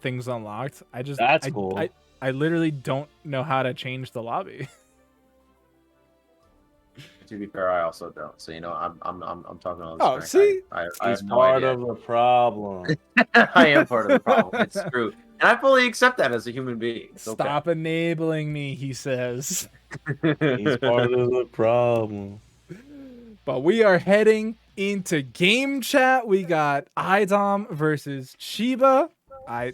things unlocked. That's cool. I literally don't know how to change the lobby. To be fair, I also don't. So I'm talking on Oh, this. see? I He's have no part idea. of the problem. I am part of the problem. It's true, and I fully accept that as a human being. It's Stop enabling me, he says. He's part of the problem. But we are heading into game chat. We got iDom versus Cheeba. I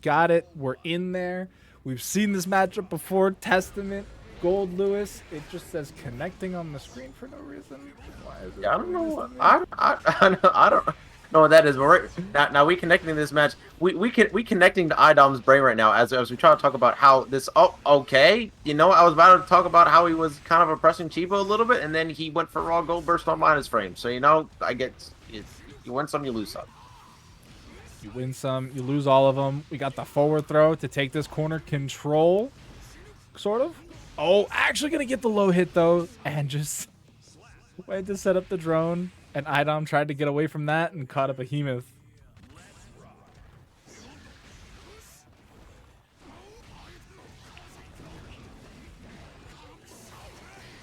got it. We're in there. We've seen this matchup before. Testament, Goldlewis. It just says connecting on the screen for no reason. Why is it? Yeah, I don't know. I don't know what that is. But now we connecting this match. We connecting to iDom's brain right now as we try to talk about how this. Oh, okay. I was about to talk about how he was kind of oppressing Cheeba a little bit, and then he went for raw gold burst on minus frame. So I get you win some, you lose some. You win some, you lose all of them. We got the forward throw to take this corner control, sort of. Oh, actually gonna get the low hit though, and just went to set up the drone. And iDom tried to get away from that and caught a behemoth.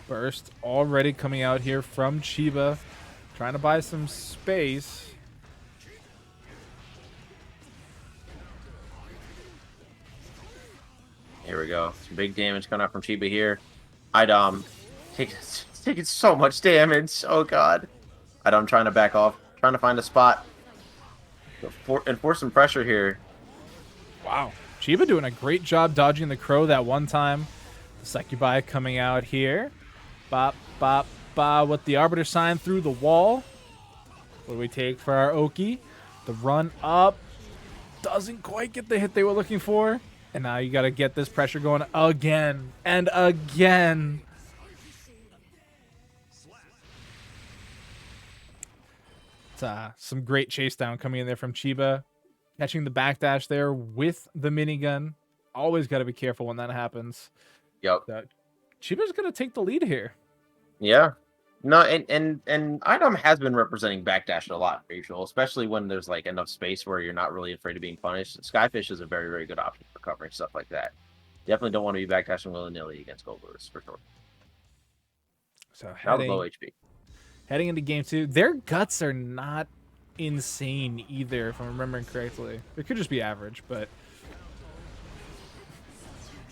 Burst already coming out here from Cheeba, trying to buy some space. Here we go. Some big damage coming out from Cheeba here. iDom taking so much damage. Oh god. iDom trying to back off, trying to find a spot, enforce some pressure here. Wow. Cheeba doing a great job dodging the crow that one time. The Succubi coming out here. Bop, bop, bop with the Arbiter sign through the wall. What do we take for our Oki? The run up. Doesn't quite get the hit they were looking for. And now you got to get this pressure going again and again. Some great chase down coming in there from Cheeba. Catching the backdash there with the minigun. Always got to be careful when that happens. Yep. Cheeba's going to take the lead here. Yeah. No, and iDom has been representing backdash a lot, Rachel, especially when there's like enough space where you're not really afraid of being punished. Skyfish is a very, very good option for covering stuff like that. Definitely don't want to be backdashing willy-nilly against Goldlewis, for sure. So low HP. Heading into game 2, their guts are not insane either, if I'm remembering correctly. It could just be average, but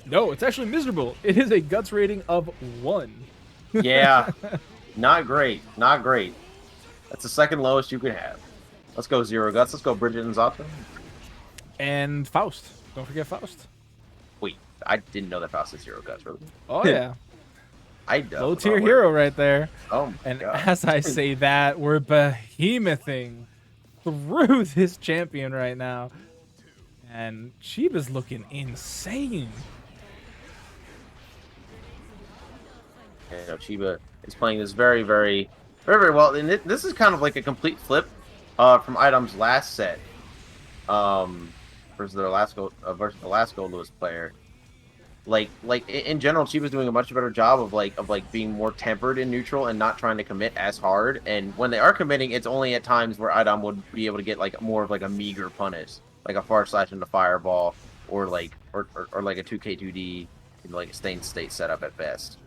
no, it's actually miserable. It is a guts rating of 1. Yeah, not great. Not great. That's the second lowest you could have. Let's go Zero Guts. Let's go Bridget and Zato. And Faust. Don't forget Faust. Wait, I didn't know that Faust is Zero Guts, really. Oh, yeah. Low tier hero right there. Oh, my and God. As I say that, we're behemothing through this champion right now. And Cheeba's looking insane. Cheeba is playing this very, very, very, very well. And this is kind of like a complete flip from iDom's last set versus the last Goldlewis player. Like in general, Cheeba's doing a much better job of being more tempered in neutral and not trying to commit as hard. And when they are committing, it's only at times where iDom would be able to get like more of like a meager punish, like a far slash into fireball or like a 2K2D in like a stained state setup at best.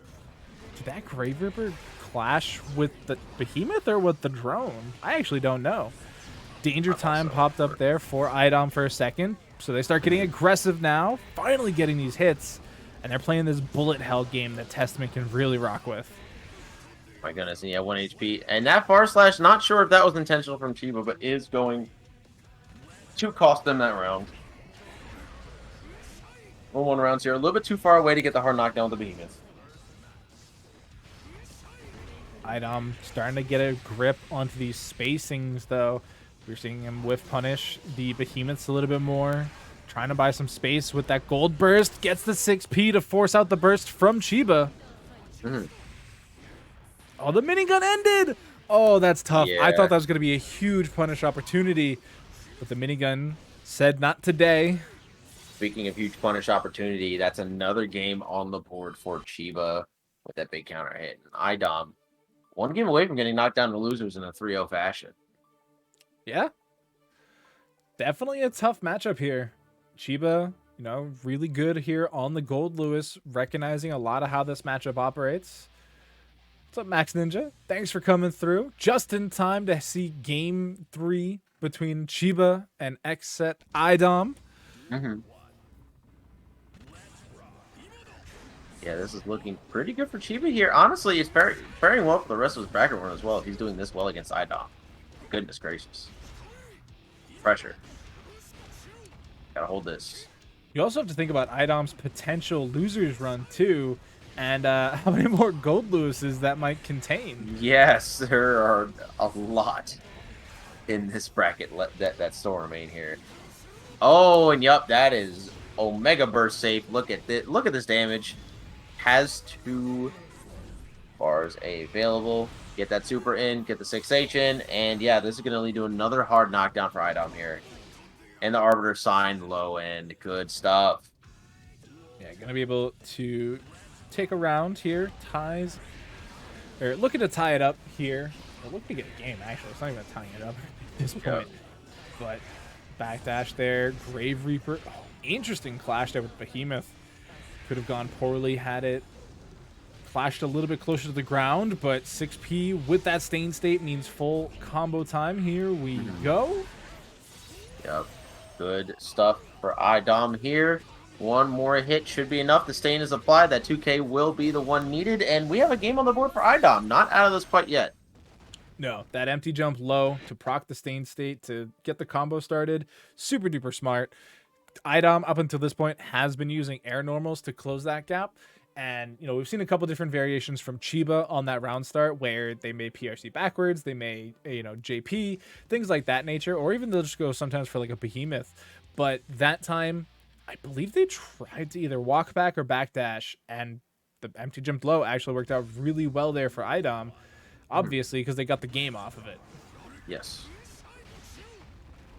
Did that Grave Ripper clash with the behemoth or with the drone? I actually don't know. Danger time popped up there for iDom for a second. So they start getting aggressive now, finally getting these hits. And they're playing this bullet hell game that Testament can really rock with. My goodness, and yeah, 1 HP. And that far slash, not sure if that was intentional from Cheeba, but is going to cost them that round. 1-1 rounds here. A little bit too far away to get the hard knockdown with the behemoth. iDom starting to get a grip onto these spacings, though. We're seeing him whiff punish the behemoths a little bit more. Trying to buy some space with that gold burst. Gets the 6P to force out the burst from Cheeba. Oh, the minigun ended! Oh, that's tough. Yeah. I thought that was going to be a huge punish opportunity. But the minigun said not today. Speaking of huge punish opportunity, that's another game on the board for Cheeba with that big counter hit. And iDom, one game away from getting knocked down to losers in a 3-0 fashion. Yeah. Definitely a tough matchup here. Cheeba, you know, really good here on the Goldlewis, recognizing a lot of how this matchup operates. What's up, Max Ninja? Thanks for coming through. Just in time to see game 3 between Cheeba and XSET iDom. Mm-hmm. Yeah, this is looking pretty good for Cheeba here. Honestly, it's pairing well for the rest of his bracket run as well. If he's doing this well against iDom. Goodness gracious. Pressure. Gotta hold this. You also have to think about iDom's potential losers run too, and how many more Goldlewises that might contain. Yes, there are a lot in this bracket that still remain here. Oh, and yup, that is Omega Burst safe. Look at this. Look at this damage. Has 2 bars available. Get that super in, get the 6H in, and yeah, this is going to lead to another hard knockdown for iDom here. And the Arbiter signed low end. Good stuff. Yeah, going to be able to take a round here. Ties. Or looking to tie it up here. Or looking to get a game, actually. It's not even tying it up at this point. But backdash there. Grave Reaper. Oh, interesting clash there with Behemoth. Could have gone poorly had it flashed a little bit closer to the ground, but 6P with that Stain State means full combo time. Here we go. Yep. Good stuff for iDom here. One more hit should be enough. The Stain is applied. That 2K will be the one needed, and we have a game on the board for iDom. Not out of this quite yet. No, that empty jump low to proc the Stain State to get the combo started. Super duper smart. iDom, up until this point, has been using air normals to close that gap. And, you know, we've seen a couple different variations from Cheeba on that round start where they may PRC backwards, they may, you know, JP, things like that nature, or even they'll just go sometimes for like a Behemoth. But that time, I believe they tried to either walk back or backdash, and the empty jump low actually worked out really well there for iDom, obviously, because they got the game off of it. Yes.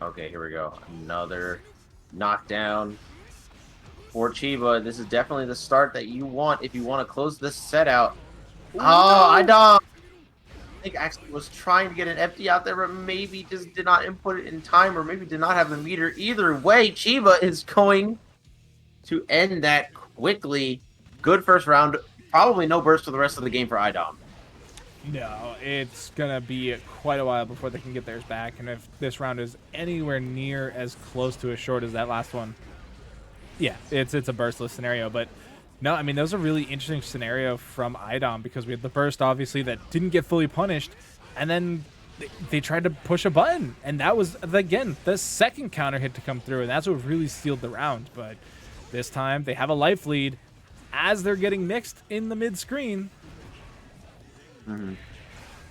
Okay, here we go. Another knockdown for Cheeba. This is definitely the start that you want if you want to close this set out. Ooh, oh, no. iDom! I think actually was trying to get an empty out there, but maybe just did not input it in time, or maybe did not have the meter. Either way, Cheeba is going to end that quickly. Good first round. Probably no burst for the rest of the game for iDom. No, it's going to be quite a while before they can get theirs back. And if this round is anywhere near as close to as short as that last one, yeah, it's a burstless scenario. But no, I mean, that was a really interesting scenario from iDom because we had the burst, obviously, that didn't get fully punished. And then they tried to push a button. And that was, again, the second counter hit to come through. And that's what really sealed the round. But this time, they have a life lead as they're getting mixed in the mid-screen.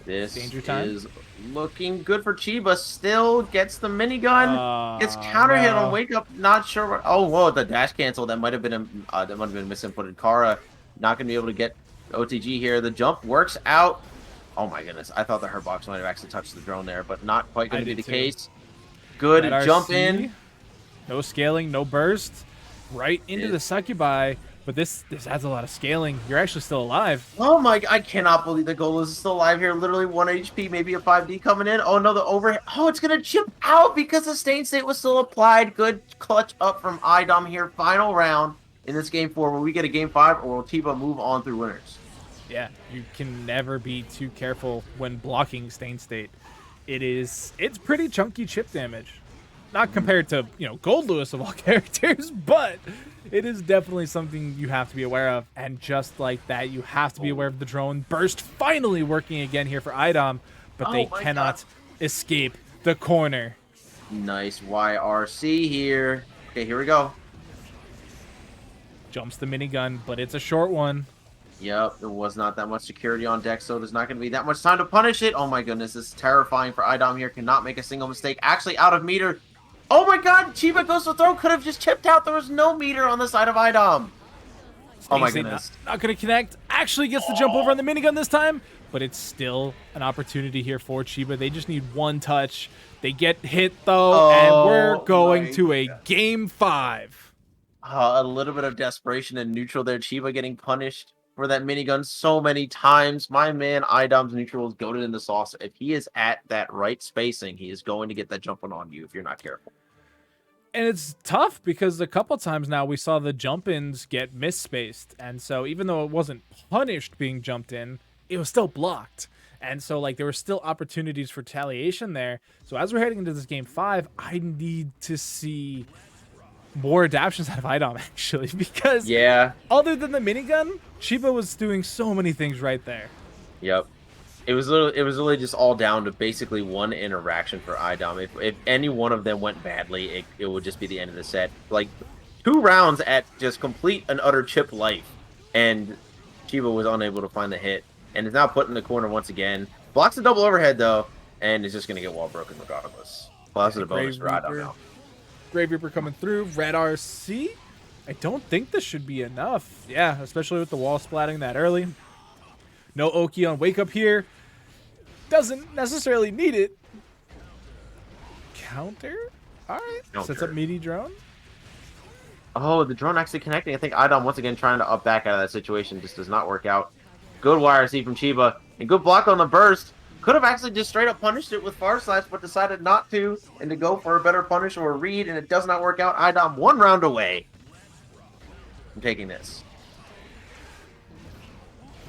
This Danger time. is looking good for Cheeba. Still gets the minigun. Gets counter hit on wake up. Not sure what. Oh, whoa! The dash cancel. That might have been misinputted. Kara not gonna be able to get OTG here. The jump works out. Oh my goodness! I thought that her box might have actually touched the drone there, but not quite gonna be the case. Good jump in. No scaling, no burst. Right into the Succubi. But this adds a lot of scaling. You're actually still alive. Oh my, I cannot believe the Goldlewis is still alive here. Literally 1 HP, maybe a 5D coming in. Oh no, the overhead. Oh, it's going to chip out because the Stain State was still applied. Good clutch up from iDom here. Final round in this game 4. Will we get a game 5 or will Cheeba move on through winners? Yeah, you can never be too careful when blocking Stain State. It's pretty chunky chip damage. Not compared to, you know, Goldlewis of all characters, but it is definitely something you have to be aware of. And just like that, you have to be aware of the drone burst finally working again here for iDom, but they cannot escape the corner. Nice YRC here. Okay, here we go. Jumps the minigun, but it's a short one. Yep, there was not that much security on deck, so there's not going to be that much time to punish it. Oh my goodness, this is terrifying for iDom here. Cannot make a single mistake. Actually, out of meter. Oh my god, Cheeba goes to throw. Could have just chipped out. There was no meter on the side of iDom. Oh my goodness. Not going to connect. Actually gets the jump over on the minigun this time, but it's still an opportunity here for Cheeba. They just need one touch. They get hit, though, and we're going to a game 5. A little bit of desperation in neutral there. Cheeba getting punished for that minigun so many times. My man, iDom's neutral is goated in the sauce. If he is at that right spacing, he is going to get that jumping on you if you're not careful. And it's tough because a couple times now we saw the jump-ins get misspaced. And so even though it wasn't punished being jumped in, it was still blocked. And so like there were still opportunities for retaliation there. So as we're heading into this game 5, I need to see more adaptions out of iDom actually, because other than the minigun, Cheeba was doing so many things right there. Yep. It was literally just all down to basically one interaction for iDom. If any one of them went badly, it would just be the end of the set. Like 2 rounds at just complete and utter chip life, and Cheeba was unable to find the hit, and is now put in the corner once again. Blocks the double overhead though, and is just gonna get wall broken regardless. Plus the bonus for iDom now. Grave Reaper coming through. Red RC. I don't think this should be enough. Yeah, especially with the wall splatting that early. No Oki on wake up here. Doesn't necessarily need it. Counter? Alright. Sets up meaty drone. Oh, the drone actually connecting. I think iDom once again trying to up back out of that situation. Just does not work out. Good YRC from Cheeba. And good block on the burst. Could have actually just straight up punished it with far slash, but decided not to. And to go for a better punish or a read. And it does not work out. iDom 1 round away from taking this.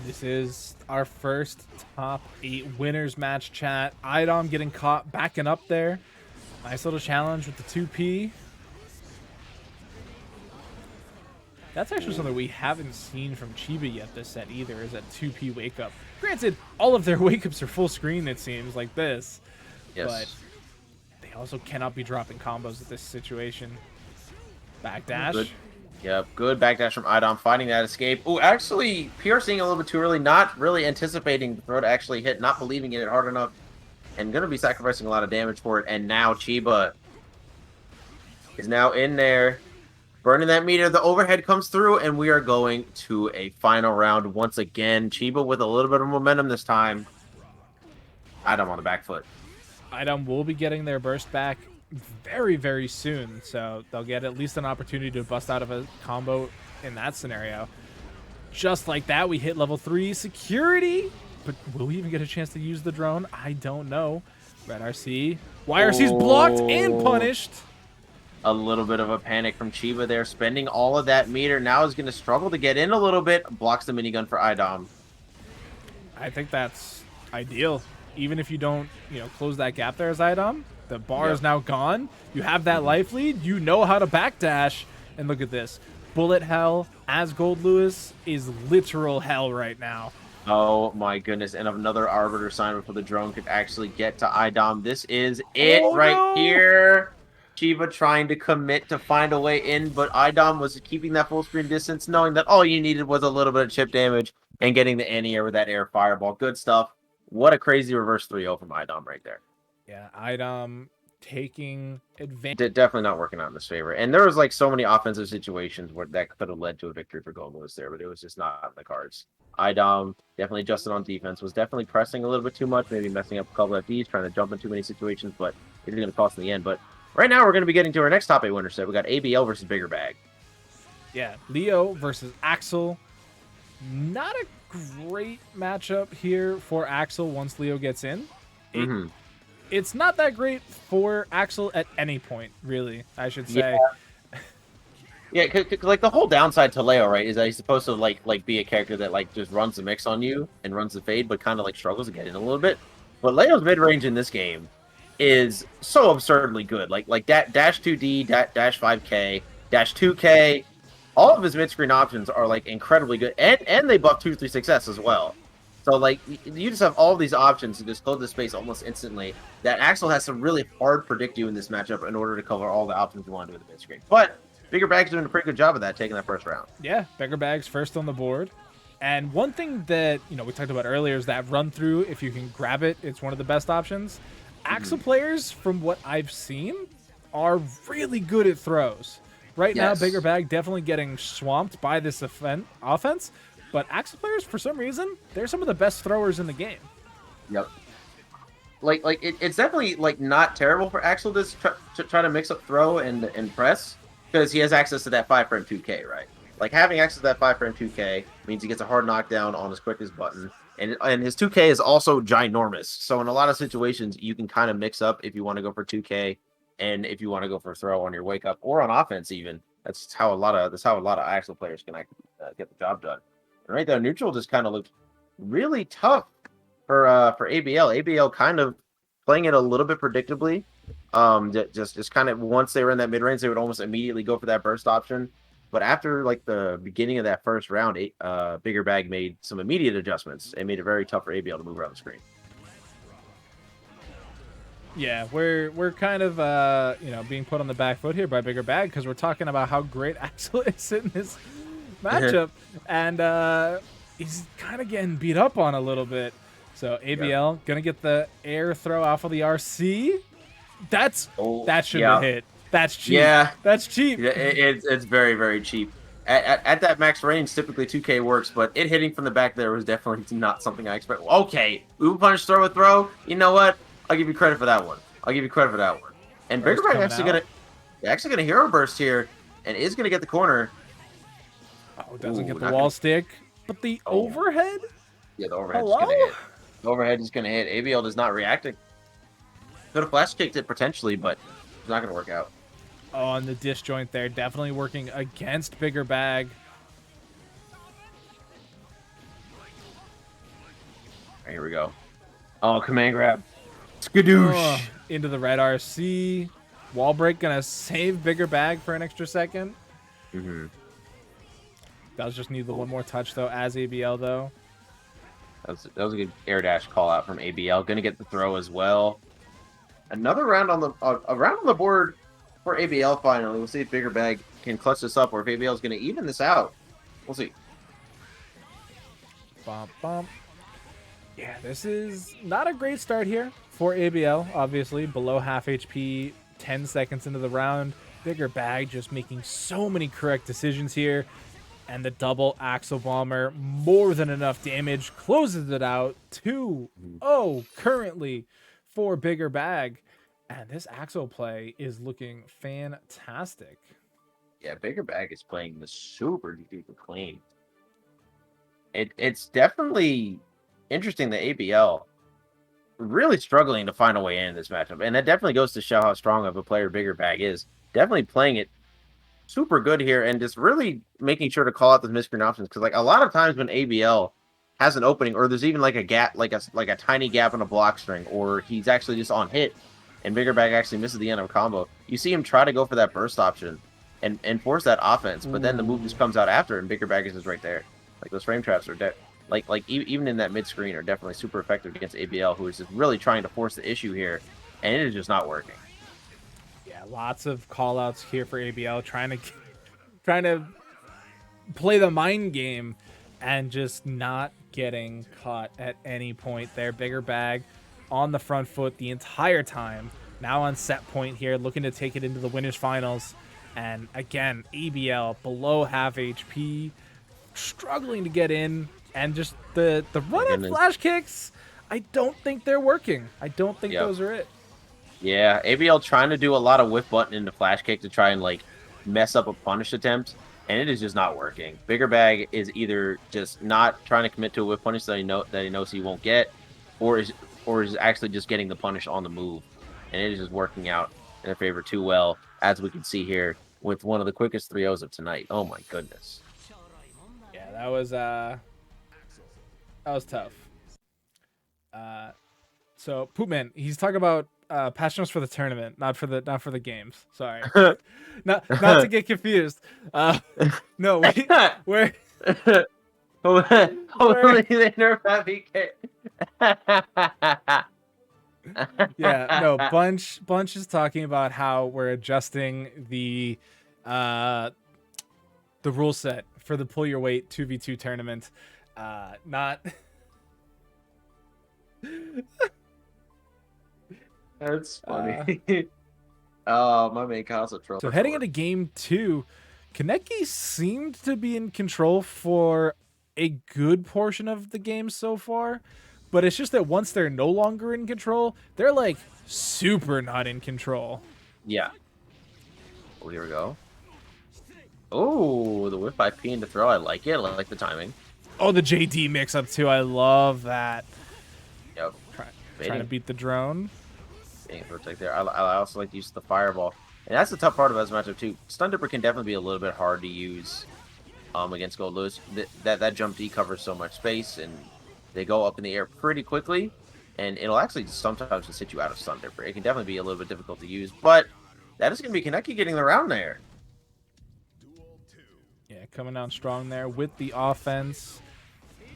This is our first top 8 winners match chat. iDom getting caught backing up there. Nice little challenge with the 2P. That's actually something we haven't seen from Cheeba yet this set either, is that 2P wake up. Granted, all of their wake ups are full screen, it seems, like this. Yes. But they also cannot be dropping combos at this situation. Backdash. Good. Yep, good backdash from iDom, finding that escape. Oh, actually, piercing a little bit too early, not really anticipating the throw to actually hit, not believing in it hard enough, and going to be sacrificing a lot of damage for it. And now Cheeba is now in there, burning that meter. The overhead comes through, and we are going to a final round once again. Cheeba with a little bit of momentum this time. iDom on the back foot. iDom will be getting their burst back very, very soon, so they'll get at least an opportunity to bust out of a combo in that scenario. Just like that, we hit level 3 security, but will we even get a chance to use the drone? I don't know. Red RC. YRC's blocked and punished. A little bit of a panic from Cheeba there, spending all of that meter. Now is going to struggle to get in a little bit. Blocks the minigun for iDom. I think that's ideal. Even if you don't, close that gap there as iDom, the bar is now gone. You have that life lead. You know how to backdash. And look at this. Bullet hell as Goldlewis is literal hell right now. Oh my goodness. And another Arbiter sign before the drone could actually get to iDom. This is it here. Cheeba trying to commit to find a way in, but iDom was keeping that full screen distance, knowing that all you needed was a little bit of chip damage and getting the anti-air with that air fireball. Good stuff. What a crazy reverse 3-0 from iDom right there. Yeah, iDom taking advantage. Definitely not working out in his favor. And there was like so many offensive situations where that could have led to a victory for Goldlewis there, but it was just not in the cards. iDom definitely adjusted on defense, was definitely pressing a little bit too much, maybe messing up a couple of FDs, trying to jump in too many situations, but it's going to cost in the end. But right now we're going to be getting to our next top 8 winner set. We got ABL versus Bigger Bag. Yeah, Leo versus Axel. Not a great matchup here for Axel once Leo gets in. It's not that great for Axel at any point, really, I should say. Yeah, like the whole downside to Leo, right, is that he's supposed to like be a character that like just runs the mix on you and runs the fade, but kind of like struggles to get in a little bit. But Leo's mid range in this game is so absurdly good. Like that dash 2D, dash 5K, dash 2K, all of his mid screen options are like incredibly good, and they buff 2-3 success as well. So, like, you just have all these options to just close the space almost instantly. That Axel has to really hard predict you in this matchup in order to cover all the options you want to do with the mid screen. But Bigger Bag's doing a pretty good job of that, taking that first round. Yeah, Bigger Bag's first on the board. And one thing that, we talked about earlier is that run through, if you can grab it, it's one of the best options. Axel players, from what I've seen, are really good at throws. Right now, Bigger Bag definitely getting swamped by this offense. But Axel players, for some reason, they're some of the best throwers in the game. Yep. It's definitely like not terrible for Axel to try to mix up throw and press, because he has access to that 5-frame 2K, right? Like having access to that 5-frame 2K means he gets a hard knockdown on his quickest button, and his 2K is also ginormous. So in a lot of situations, you can kind of mix up if you want to go for 2K And if you want to go for a throw on your wake up or on offense, even that's how a lot of Axel players can get the job done. And right there, neutral just kind of looked really tough for ABL. ABL kind of playing it a little bit predictably. Just kind of once they were in that mid range, they would almost immediately go for that burst option. But after like the beginning of that first round, Bigger Bag made some immediate adjustments and made it very tough for ABL to move around the screen. Yeah, we're kind of being put on the back foot here by Bigger Bag because we're talking about how great Axel is in this matchup, and he's kind of getting beat up on a little bit. So ABL gonna get the air throw off of the RC. That shouldn't have hit. That's cheap. Yeah, that's cheap. Yeah, it's very, very cheap. At that max range, typically 2K works, but it hitting from the back there was definitely not something I expect. Okay, Uber Punch throw. You know what? I'll give you credit for that one. And Bigger Bag actually gonna hero burst here, and is gonna get the corner. Oh, doesn't get the wall stick, but the overhead. Yeah, the overhead is gonna hit. The overhead is gonna hit. ABL does not reacting. Could have flash kicked it potentially, but it's not gonna work out. Oh, and the disjoint there definitely working against Bigger Bag. Right, here we go. Oh, command grab. Skadoosh. Oh, into the red RC. Wall break gonna save Bigger Bag for an extra second. Does just need the one more touch though as ABL though. That was a good air dash call out from ABL. Gonna get the throw as well. Another round on the board for ABL finally. We'll see if Bigger Bag can clutch this up or if ABL is gonna even this out. We'll see. Bump bump. Yeah, this is not a great start here for ABL, obviously. Below half HP, 10 seconds into the round. Bigger Bag just making so many correct decisions here. And the double Axel Bomber, more than enough damage, closes it out. 2-0 currently for Bigger Bag. And this Axel play is looking fantastic. Yeah, Bigger Bag is playing the super duper clean. It's definitely interesting that ABL really struggling to find a way in this matchup, and that definitely goes to show how strong of a player Bigger Bag is. Definitely playing it super good here, and just really making sure to call out the miscreant options, because like a lot of times when ABL has an opening, or there's even like a gap, like a tiny gap in a block string, or he's actually just on hit, and Bigger Bag actually misses the end of a combo, you see him try to go for that burst option and force that offense, but then the move just comes out after, and Bigger Bag is just right there. Like those frame traps are dead. Like even in that mid screen are definitely super effective against ABL, who is just really trying to force the issue here, and it is just not working. Yeah, lots of call outs here for ABL, trying to play the mind game and just not getting caught at any point there. Bigger Bag on the front foot the entire time. Now on set point here, looking to take it into the winners finals. And again, ABL below half HP, struggling to get in. And just the run-up flash kicks, I don't think they're working. I don't think those are it. Yeah, ABL trying to do a lot of whiff button into flash kick to try and like mess up a punish attempt, and it is just not working. Bigger Bag is either just not trying to commit to a whiff punish that he knows he won't get, or is actually just getting the punish on the move, and it is just working out in their favor too well, as we can see here with one of the quickest 3-0s of tonight. Oh my goodness. Yeah, that was tough. So Poopman, he's talking about patch notes for the tournament, not for the games. Sorry, not to get confused. No, where yeah, no, Bunch is talking about how we're adjusting the rule set for the pull your weight 2v2 tournament. Not. That's funny. Oh, my main Casa troll. So heading into game 2, Kaneki seemed to be in control for a good portion of the game so far, but it's just that once they're no longer in control, they're like super not in control. Yeah. Oh, here we go. Oh, the whip by P into throw. I like it. I like the timing. Oh, the JD mix up too. I love that. Yep. Trying to beat the drone. Getting protect there. I also like to use the fireball. And that's the tough part about this matchup too. Stun Dipper can definitely be a little bit hard to use against Goldlewis. That jump D covers so much space, and they go up in the air pretty quickly. And it'll actually sometimes just hit you out of Stun Dipper. It can definitely be a little bit difficult to use, but that is going to be Kaneki getting the round there. Yeah, coming down strong there with the offense.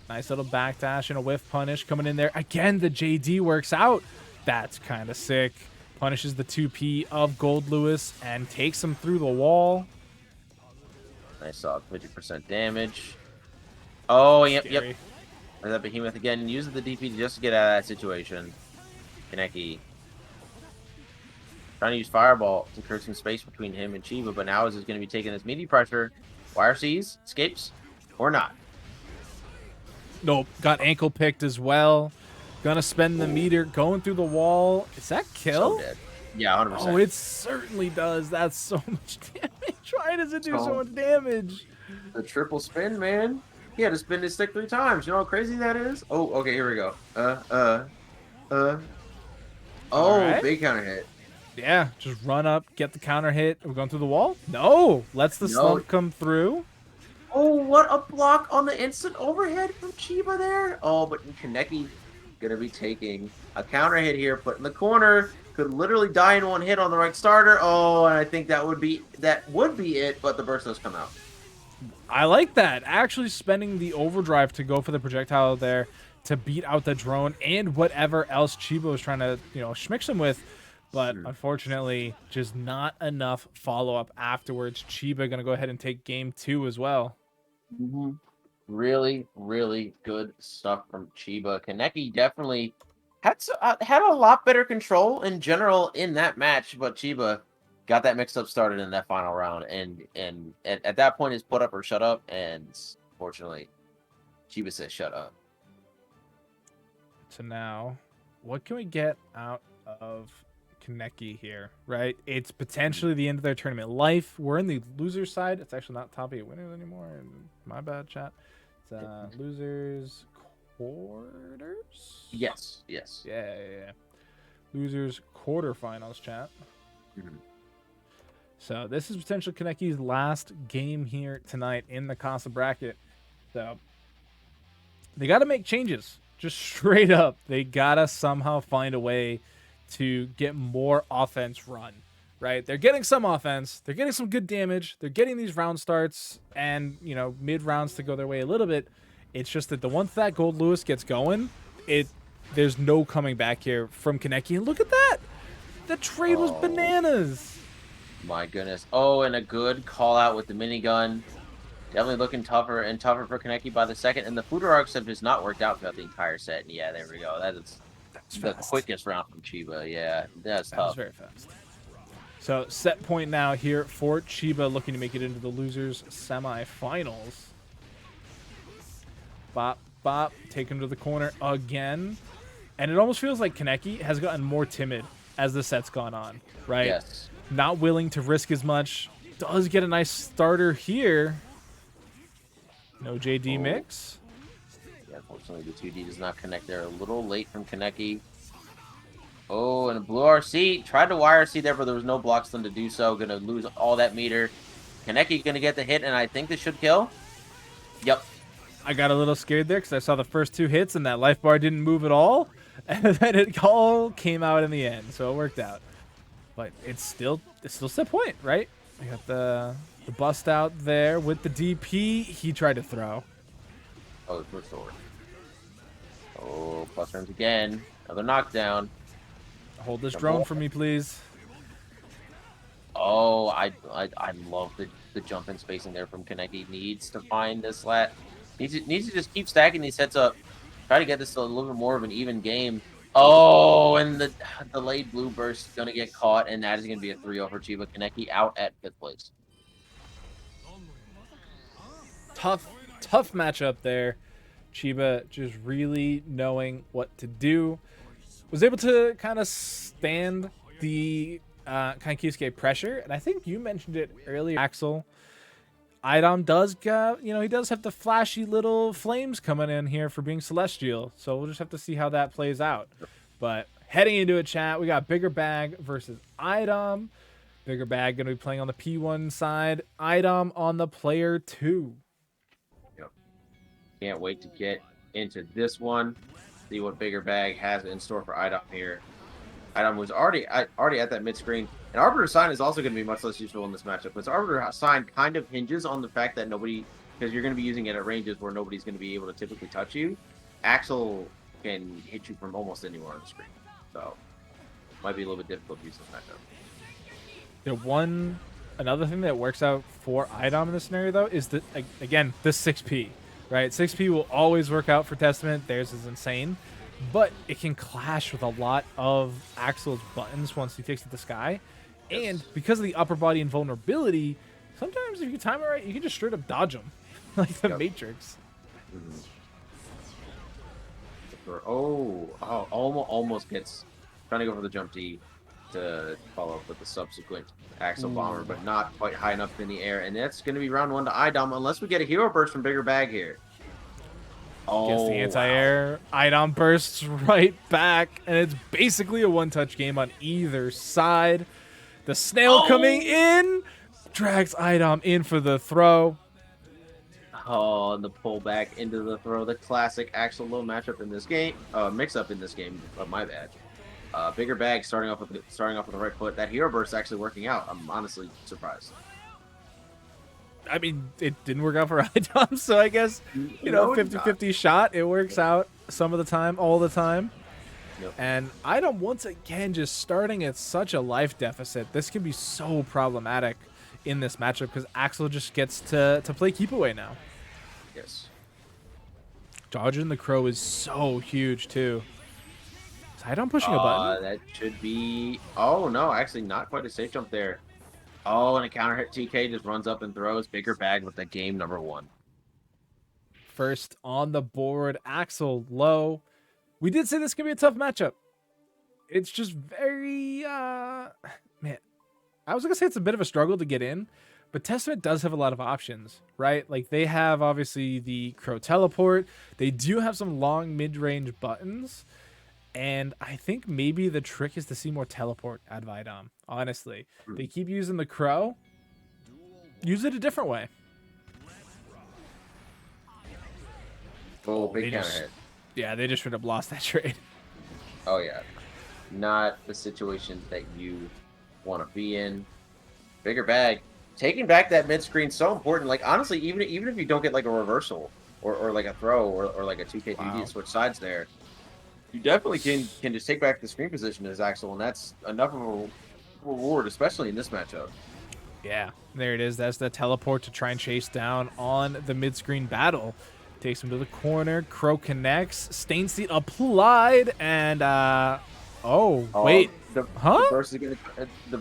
Nice little backdash and a whiff punish coming in there. Again, the JD works out. That's kind of sick. Punishes the 2P of Goldlewis and takes him through the wall. Nice 50% damage. Oh, yep. Scary. There's that behemoth again. Uses the DP just to get out of that situation. Kaneki. Trying to use Fireball to create some space between him and Cheeba, but now is going to be taking this meaty pressure. YRCs, escapes, or not. Nope. Got ankle picked as well. Gonna spend the meter going through the wall. Is that kill? So dead. Yeah, 100%. Oh, it certainly does. That's so much damage. Why does it do so much damage? The triple spin, man. He had to spin his stick 3 times. You know how crazy that is? Oh, okay, here we go. Oh, right. Big counter hit. Yeah, just run up, get the counter hit. Are we going through the wall? No. Lets the slump come through. Oh, what a block on the instant overhead from Cheeba there. Oh, but Kaneki going to be taking a counter hit here, put in the corner. Could literally die in one hit on the right starter. Oh, and I think that would be it, but the burst does come out. I like that. Actually spending the overdrive to go for the projectile there to beat out the drone and whatever else Cheeba was trying to, schmix him with. But unfortunately, just not enough follow-up afterwards. Cheeba going to go ahead and take game 2 as well. Mm-hmm. Really, really good stuff from Cheeba. Kaneki definitely had a lot better control in general in that match, but Cheeba got that mix-up started in that final round. And at that point, it's put up or shut up. And fortunately, Cheeba says shut up. So now, what can we get out of Kaneki here, right? It's potentially the end of their tournament life. We're in the loser side. It's actually not top 8 winners anymore. My bad, chat. It's losers quarters. Yes. Yeah. Losers quarterfinals, chat. So this is potentially Kaneki's last game here tonight in the Casa bracket. So they got to make changes, just straight up. They gotta somehow find a way to get more offense run, right? They're getting some offense. They're getting some good damage. They're getting these round starts and, mid rounds to go their way a little bit. It's just that once that Goldlewis gets going, there's no coming back here from Kaneki. And look at that. The trade was bananas. My goodness. Oh, and a good call out with the minigun. Definitely looking tougher and tougher for Kaneki by the second. And the Fuder arcs have just not worked out throughout the entire set. And yeah, there we go. That's the quickest round from Cheeba. Yeah, that's tough. That was very fast. So set point now here for Cheeba, looking to make it into the losers semifinals. Bop, bop, take him to the corner again. And it almost feels like Kaneki has gotten more timid as the set's gone on, right? Yes. Not willing to risk as much. Does get a nice starter here. No JD mix. Yeah, unfortunately, the 2D does not connect there. A little late from Kaneki. Oh, and a blue RC. Tried to YRC there, but there was no block stun to do so. Gonna lose all that meter. Kaneki gonna get the hit, and I think this should kill. Yep. I got a little scared there because I saw the first 2 hits, and that life bar didn't move at all. And then it all came out in the end, so it worked out. But it's still set point, right? We got the bust out there with the DP. He tried to throw. Oh, for sure. Oh, plus turns again. Another knockdown. Hold this drone for me, please. Oh, I love the jump in spacing there from Kaneki. Needs to find this slat. Needs to just keep stacking these sets up. Try to get this to a little bit more of an even game. Oh, and the delayed blue burst is going to get caught, and that is going to be a 3-0 for Cheeba. Kaneki out at 5th place. Tough matchup there. Cheeba just really knowing what to do. Was able to kind of stand the Kaneki pressure, and I think you mentioned it earlier, Axel. iDom does got, he does have the flashy little flames coming in here for being celestial, so we'll just have to see how that plays out. But Heading into a chat, we got Bigger Bag versus iDom. Bigger Bag going to be playing on the P1 side. iDom on the player 2. Yep. Can't wait to get into this one. See what Bigger Bag has in store for iDom here. iDom was already at that mid screen. And Arbiter Sign is also going to be much less useful in this matchup. But Arbiter Sign kind of hinges on the fact that because you're going to be using it at ranges where nobody's going to be able to typically touch you. Axel can hit you from almost anywhere on the screen. So, might be a little bit difficult to use this matchup. Another thing that works out for iDom in this scenario, though, is that, again, the 6P, right? 6P will always work out for Testament. Theirs is insane. But it can clash with a lot of Axel's buttons once he takes it to the sky. Yes. And because of the upper body invulnerability, sometimes if you time it right, you can just straight up dodge them. Like the Matrix. Mm-hmm. Almost gets trying to go for the jump D to follow up with the subsequent Axel bomber, but not quite high enough in the air. And that's going to be round 1 to iDom unless we get a hero burst from Bigger Bag here. Gets the anti-air. Wow. iDom bursts right back, and it's basically a one-touch game on either side. The snail coming in drags iDom in for the throw. Oh, and the pull back into the throw. The classic Axel low matchup in this game. Mix-up in this game. My bad. Bigger Bag starting off with the right foot. That hero burst actually working out. I'm honestly surprised. I mean, it didn't work out for iDom, so I guess, 50-50 shot. It works out some of the time, all the time. Yep. And iDom, once again, just starting at such a life deficit. This can be so problematic in this matchup because Axel just gets to play keep away now. Yes. Dodging the crow is so huge, too. Is iDom pushing a button? That should be... Oh, no, actually not quite a safe jump there. Oh, and a counter hit TK just runs up and throws. Bigger Bag with the game number 1. First on the board, Axel low. We did say this could be a tough matchup. It's just very, man, I was going to say it's a bit of a struggle to get in, but Testament does have a lot of options, right? Like they have obviously the Crow Teleport. They do have some long mid-range buttons. And I think maybe the trick is to see more teleport out of iDom. Honestly, they keep using the crow. Use it a different way. Oh, big counter hit. Yeah, they just should have lost that trade. Oh yeah, not the situation that you want to be in. Bigger Bag taking back that mid screen so important. Like honestly, even if you don't get like a reversal or like a throw or like a 2K3D to switch sides there. You definitely can just take back the screen position as Axel, and that's enough of a reward, especially in this matchup. Yeah, there it is. That's the teleport to try and chase down on the mid-screen battle. Takes him to the corner. Crow connects. Stain Seed applied, and wait. The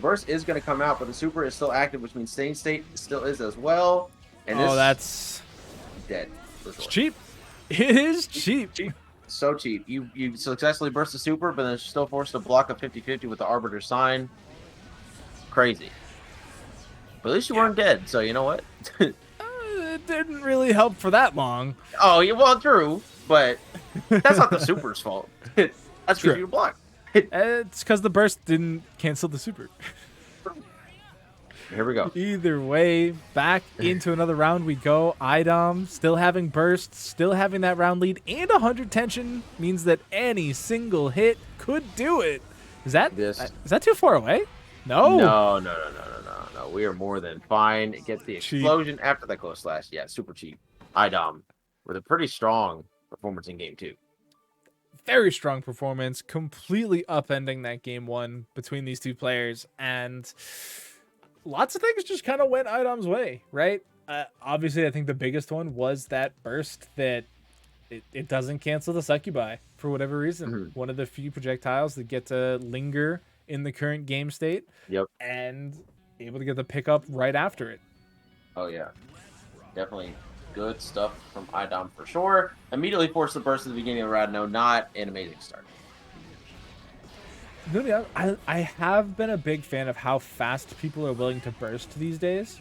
burst is gonna come out, but the super is still active, which means Stain State still is as well. And that's dead. For sure. It's cheap. It is cheap. So cheap. You successfully burst the super, but then still forced to block a 50-50 with the Arbiter Sign. Crazy. But at least you weren't dead, so you know what? It didn't really help for that long. Oh, yeah, well, true, but that's not the super's fault. That's because you blocked. It's because the burst didn't cancel the super. Here we go. Either way, back into another round we go. iDom still having burst, still having that round lead, and 100 tension means that any single hit could do it. Is that too far away? No. No. We are more than fine. Get the explosion after that close slash. Yeah, super cheap. iDom with a pretty strong performance in game 2. Very strong performance, completely upending that game 1 between these two players, and lots of things just kind of went iDom's way, right? Obviously, I think the biggest one was that burst that it doesn't cancel the succubi for whatever reason. Mm-hmm. One of the few projectiles that get to linger in the current game state. Yep. And able to get the pickup right after it. Oh, yeah. Definitely good stuff from iDom for sure. Immediately forced the burst at the beginning of the round. No, not an amazing start. I have been a big fan of how fast people are willing to burst these days.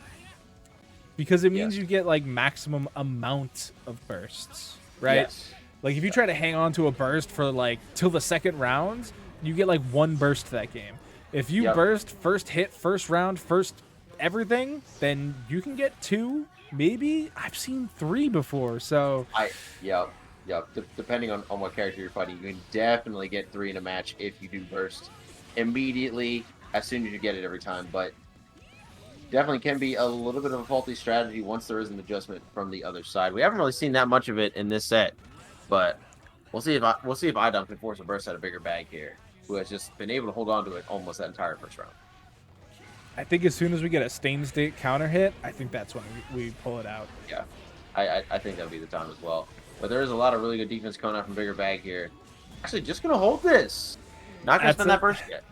Because it means you get like maximum amount of bursts, right? Yes. Like if you try to hang on to a burst for like till the second round, you get like one burst to that game. If you Yep. burst first hit, first round, first everything, then you can get 2, maybe. I've seen 3 before, so Yep. Depending on what character you're fighting, you can definitely get 3 in a match if you do burst immediately as soon as you get it every time. But definitely can be a little bit of a faulty strategy once there is an adjustment from the other side. We haven't really seen that much of it in this set, but we'll see if iDom can force a burst out of Bigger Bag here, who has just been able to hold on to it almost that entire first round. I think as soon as we get a Stain State counter hit, I think that's when we pull it out. Yeah, I think that'll be the time as well. But there is a lot of really good defense coming out from Bigger Bag here. Actually, just gonna hold this. Not gonna spend that burst yet.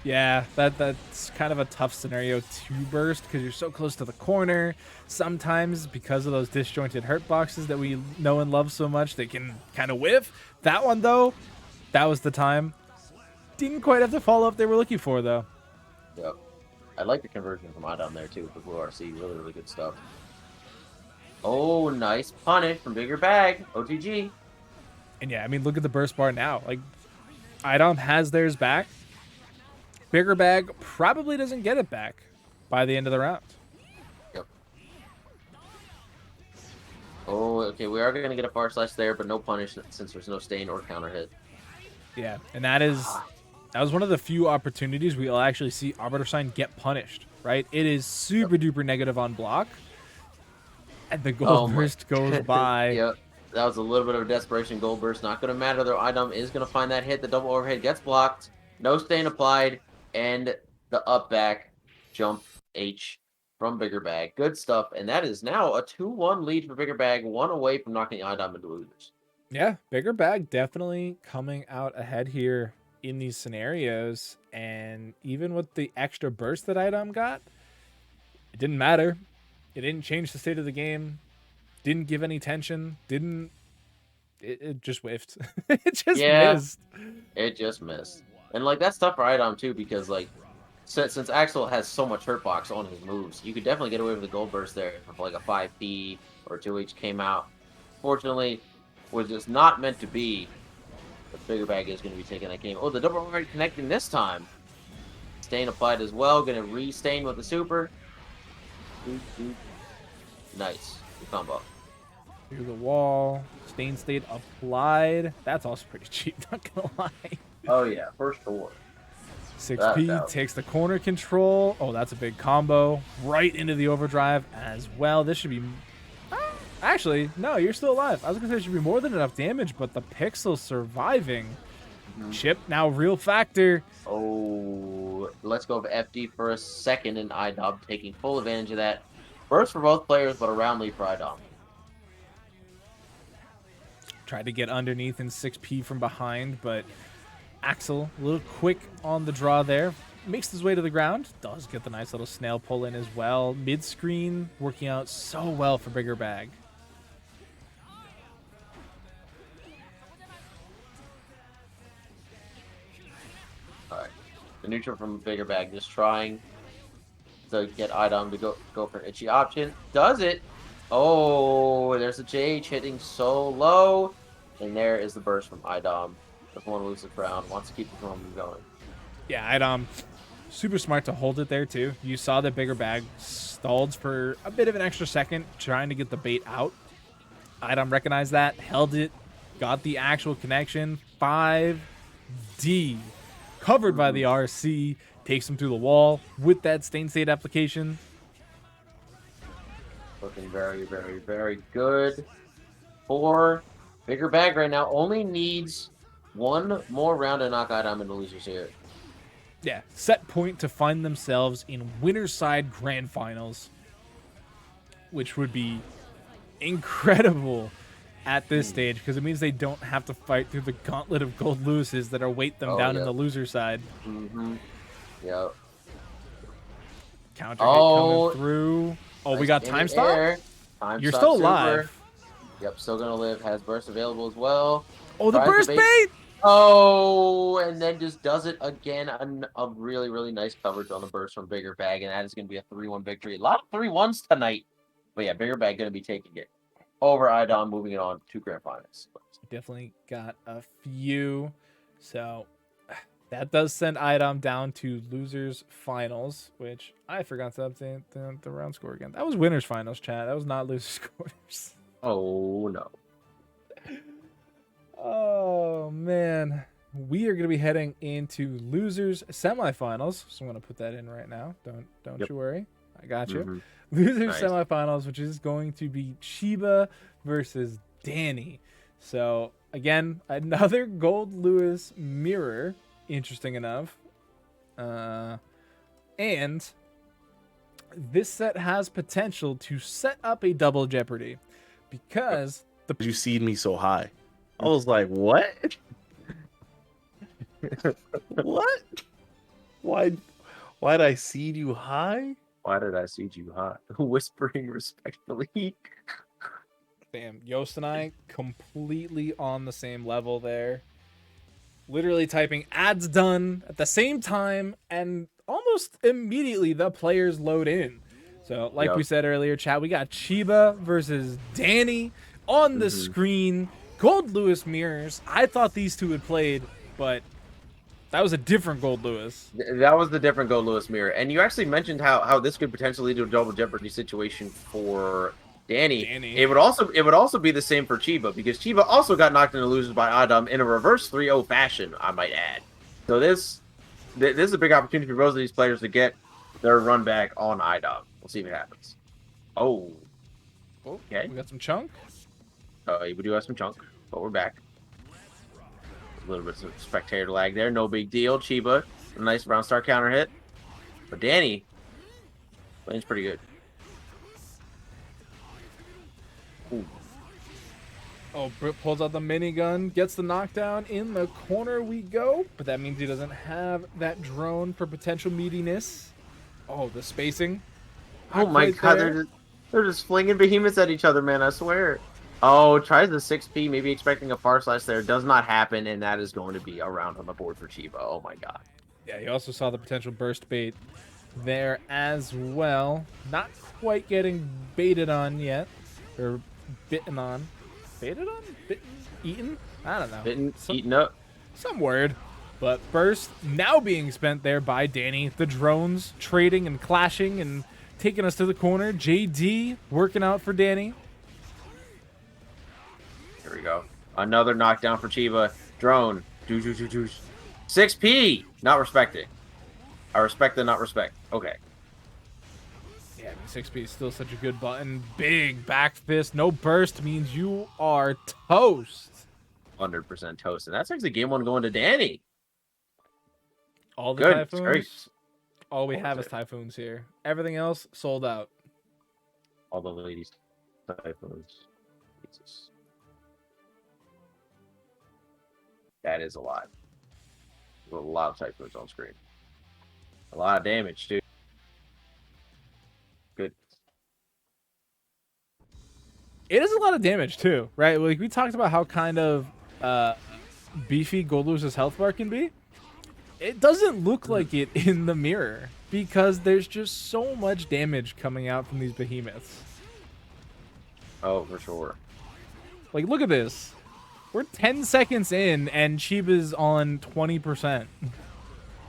Yeah, that's kind of a tough scenario to burst because you're so close to the corner. Sometimes, because of those disjointed hurt boxes that we know and love so much, they can kind of whiff. That one, though, that was the time. Didn't quite have the follow-up they were looking for, though. Yep. I like the conversion from iDom there, too, with the Blue RC. Really, really good stuff. Oh, nice punish from Bigger Bag. OTG. And yeah, I mean, look at the burst bar now. Like, iDom has theirs back. Bigger Bag probably doesn't get it back by the end of the round. Yep. Oh, okay. We are going to get a far slash there, but no punish since there's no stain or counter hit. Yeah, and that was one of the few opportunities we'll actually see Arbiter Sign get punished, right? It is super duper negative on block. And the gold burst goes by. Yep. That was a little bit of a desperation gold burst. Not going to matter, though. iDom is going to find that hit. The double overhead gets blocked. No stain applied. And the up back jump H from Bigger Bag. Good stuff. And that is now a 2-1 lead for Bigger Bag. 1 away from knocking iDom into losers. Yeah, Bigger Bag definitely coming out ahead here in these scenarios. And even with the extra burst that iDom got, it didn't matter. It didn't change the state of the game. Didn't give any tension. It just whiffed. It just missed. It just missed. And, like, that's tough for iDom, too, because, like, since Axel has so much hurt box on his moves, you could definitely get away with the gold burst there if, like, a 5P or 2H came out. Fortunately, was just not meant to be. The Bigger Bag is going to be taking that game. Oh, the double overhead connecting this time. Stain applied as well. Going to re-stain with the super. Nice. Good combo. Through the wall. Stain State applied. That's also pretty cheap, not going to lie. Oh, yeah, for sure. 6P takes the corner control. Oh, that's a big combo. Right into the overdrive as well. This should be... Actually, no, you're still alive. I was going to say it should be more than enough damage, but the pixel surviving. Chip, now real factor. Oh, let's go with FD for a second, and iDom taking full advantage of that. Burst for both players, but a round lead for iDom. Tried to get underneath in 6P from behind, but... Axel, a little quick on the draw there. Makes his way to the ground. Does get the nice little snail pull in as well. Mid-screen working out so well for Bigger Bag. Alright. The neutral from Bigger Bag just trying to get iDom to go for an itchy option. Does it? Oh, there's a JH hitting so low. And there is the burst from iDom. Doesn't want to lose the round. Wants to keep the momentum going. Yeah, iDom, super smart to hold it there, too. You saw that Bigger Bag stalled for a bit of an extra second trying to get the bait out. iDom recognized that, held it, got the actual connection. 5D. Covered by the RC. Takes him through the wall with that Stain State application. Looking very, very, very good for Bigger Bag right now. Only needs one more round to knock iDom into losers here. Yeah, set point to find themselves in winner's side grand finals, which would be incredible at this stage because it means they don't have to fight through the gauntlet of Goldlewis's that are weight them down in the loser side. Yep. Counter hit coming through. Oh, nice. We got time stop? You're still alive. Yep, still gonna live. Has burst available as well. Oh, the burst bait! Oh, and then just does it again. A really, really nice coverage on the burst from Bigger Bag, and that is going to be a 3-1 victory. A lot of 3-1s tonight. But yeah, Bigger Bag going to be taking it over iDom, moving it on to grand finals. Definitely got a few. So That does send iDom down to losers finals, which I forgot to update the round score again. That was winners finals, chat. That was not losers quarters. Oh no. Oh man. We are going to be heading into losers semifinals. So I'm going to put that in right now. Don't Yep. you worry. I got you. Mhm. Losers Nice. semifinals, which is going to be Cheeba versus Danny. So again, another Goldlewis mirror. Interesting enough. And this set has potential to set up a double Jeopardy because You seed me so high. I was like, what? What? Why'd I seed you high? Why did I see you hot? Whispering respectfully. damn, Yost and I completely on the same level there. Literally typing ads done at the same time, and almost immediately the players load in. So, like we said earlier, chat, we got Cheeba versus Danny on the screen. Goldlewis mirrors. I thought these two had played, but that was a different Goldlewis. That was the different Goldlewis mirror. And you actually mentioned how this could potentially lead to a double jeopardy situation for Danny. It would also be the same for Cheeba, because Cheeba also got knocked into losers by iDom in a reverse 3-0 fashion, I might add. So this is a big opportunity for both of these players to get their run back on iDom. We'll see if it happens. Oh. Okay. We got some chunk. We do have some chunk, but we're back. A little bit of spectator lag there. No big deal. Cheeba, a nice round star counter hit. But Danny, playing's pretty good. Ooh. Oh, Britt pulls out the minigun, gets the knockdown. In the corner we go, but that means he doesn't have that drone for potential meatiness. Oh, the spacing. Oh my god, they're just flinging behemoths at each other, man, I swear. Oh, tries the 6P, maybe expecting a far slash there. Does not happen, and that is going to be a round on the board for Cheeba. Oh my god. Yeah, you also saw the potential burst bait there as well. Not quite getting baited on yet. Or bitten on. Baited on? Bitten? Eaten? I don't know. Bitten, eaten up. Some word. But burst now being spent there by Danny. The drones trading and clashing and taking us to the corner. JD working out for Danny. Here we go. Another knockdown for Cheeba. Drone. 6P! Not respected. I respect the not respect. Okay. Yeah, 6P is still such a good button. Big back fist. No burst means you are toast. 100% toast. And that's actually game one going to Danny. All the Good. typhoons. Great. All we have is typhoons here. Everything else sold out. All the ladies typhoons. Jesus. That is a lot. There's a lot of typhoons on screen. A lot of damage, too. Good. It is a lot of damage, too, right? Like, we talked about how kind of beefy Goldlewis's health bar can be. It doesn't look like it in the mirror because there's just so much damage coming out from these behemoths. Oh, for sure. Like, look at this. We're 10 seconds in, and Cheeba's on 20%.